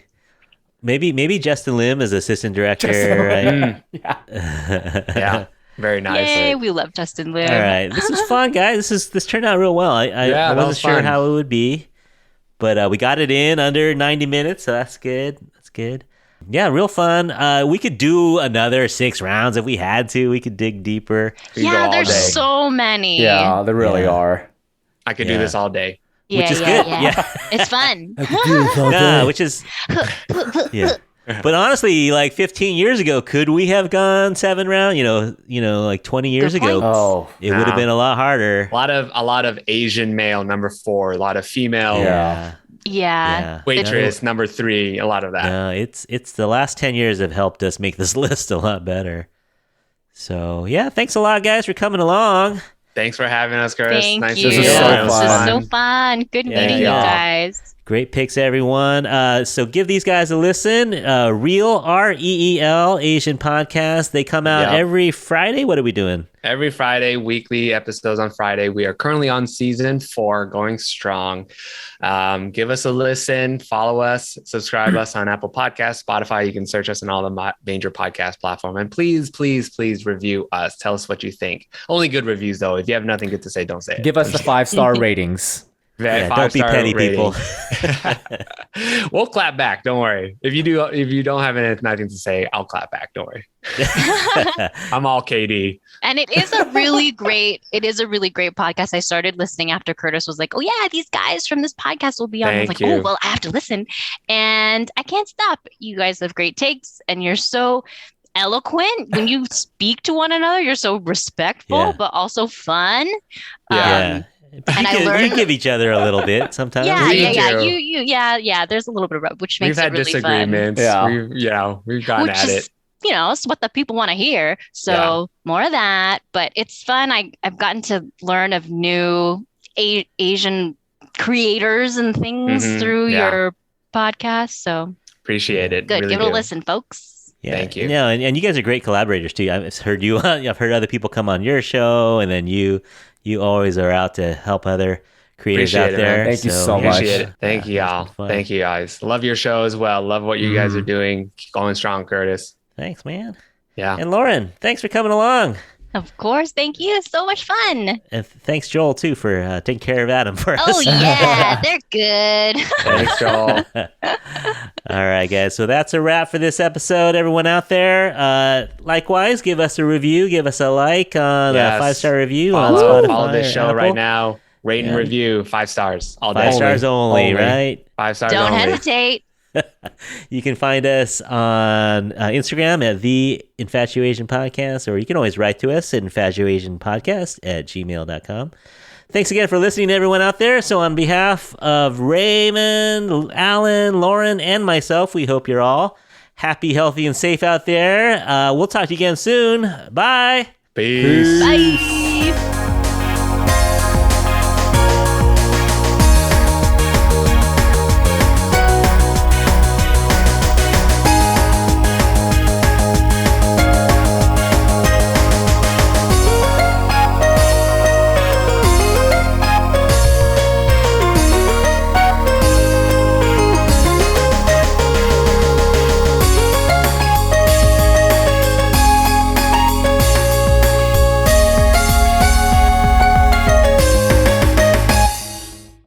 Maybe Justin Lim as assistant director. Right? Yeah. Very nice. Yay, we love Justin Lim. All right. This was fun, guys. This turned out real well. I wasn't sure how it would be, but we got it in under 90 minutes, so that's good. Yeah, real fun. We could do another 6 rounds if we had to. We could dig deeper. Yeah, there's so many. Yeah, there really are. I could do this all day. Which is good. Yeah. It's fun. I could do this all day. Which is... Yeah. But honestly, like 15 years ago, could we have gone 7 rounds? Like 20 years ago, it would have been a lot harder. A lot of Asian male, number 4. A lot of female. Yeah. Waitress, number 3. A lot of that. No, it's the last 10 years have helped us make this list a lot better. So yeah, thanks a lot, guys, for coming along. Thanks for having us, Chris. Thank nice you. to see you. This is so fun. Good meeting you guys. Great picks, everyone. So give these guys a listen. Reel, REEL, Asian podcast. They come out every Friday. What are we doing? Every Friday, weekly episodes on Friday. We are currently on season 4, going strong. Give us a listen. Follow us. Subscribe us on Apple Podcasts, Spotify. You can search us on all the major podcast platforms. And please, please, please review us. Tell us what you think. Only good reviews, though. If you have nothing good to say, don't say it. Give us the 5-star ratings. Don't be petty, people. We'll clap back. Don't worry. If you don't have nothing to say, I'll clap back. Don't worry. I'm all KD. And it is a really great podcast. I started listening after Curtis was like, "Oh yeah, these guys from this podcast will be on." I was like, "Oh well, I have to listen," and I can't stop. You guys have great takes, and you're so eloquent when you speak to one another. You're so respectful, but also fun. And I You learned. give each other a little bit sometimes. Yeah, We yeah. do. Yeah. There's a little bit of which We've makes had it really disagreements. Yeah. We've gone Which at is, it. it's what the people want to hear. So more of that, but it's fun. I've gotten to learn of new Asian creators and things through your podcast. So Appreciate it. good. Really Give it a do. listen, folks. Yeah, Thank you. No, and you guys are great collaborators too. I've heard you. I've heard other people come on your show, and then you always are out to help other creators Appreciate out it, there. man. Thank you so much. Appreciate it. Thank you, Yeah, y'all. it's been fun. Thank you, guys. Love your show as well. Love what you guys are doing. Keep going strong, Curtis. Thanks, man. Yeah. And Lauren, thanks for coming along. Of course. Thank you. So much fun. And thanks, Joel, too, for taking care of Adam for us. Oh, yeah. They're good. Thanks, Joel. All right, guys. So that's a wrap for this episode. Everyone out there, likewise, give us a review. Give us a like on a 5-star review on Spotify. Follow this or show Apple. right now. Rate and review 5 stars all day. 5 stars only, Only. right? 5 stars Don't only. hesitate. You can find us on Instagram at The Infatuasian Podcast, or you can always write to us at infatuasianpodcast@gmail.com. Thanks again for listening to everyone out there. So on behalf of Raymond, Alan, Lauren, and myself, we hope you're all happy, healthy, and safe out there. We'll talk to you again soon. Bye. Peace. Bye.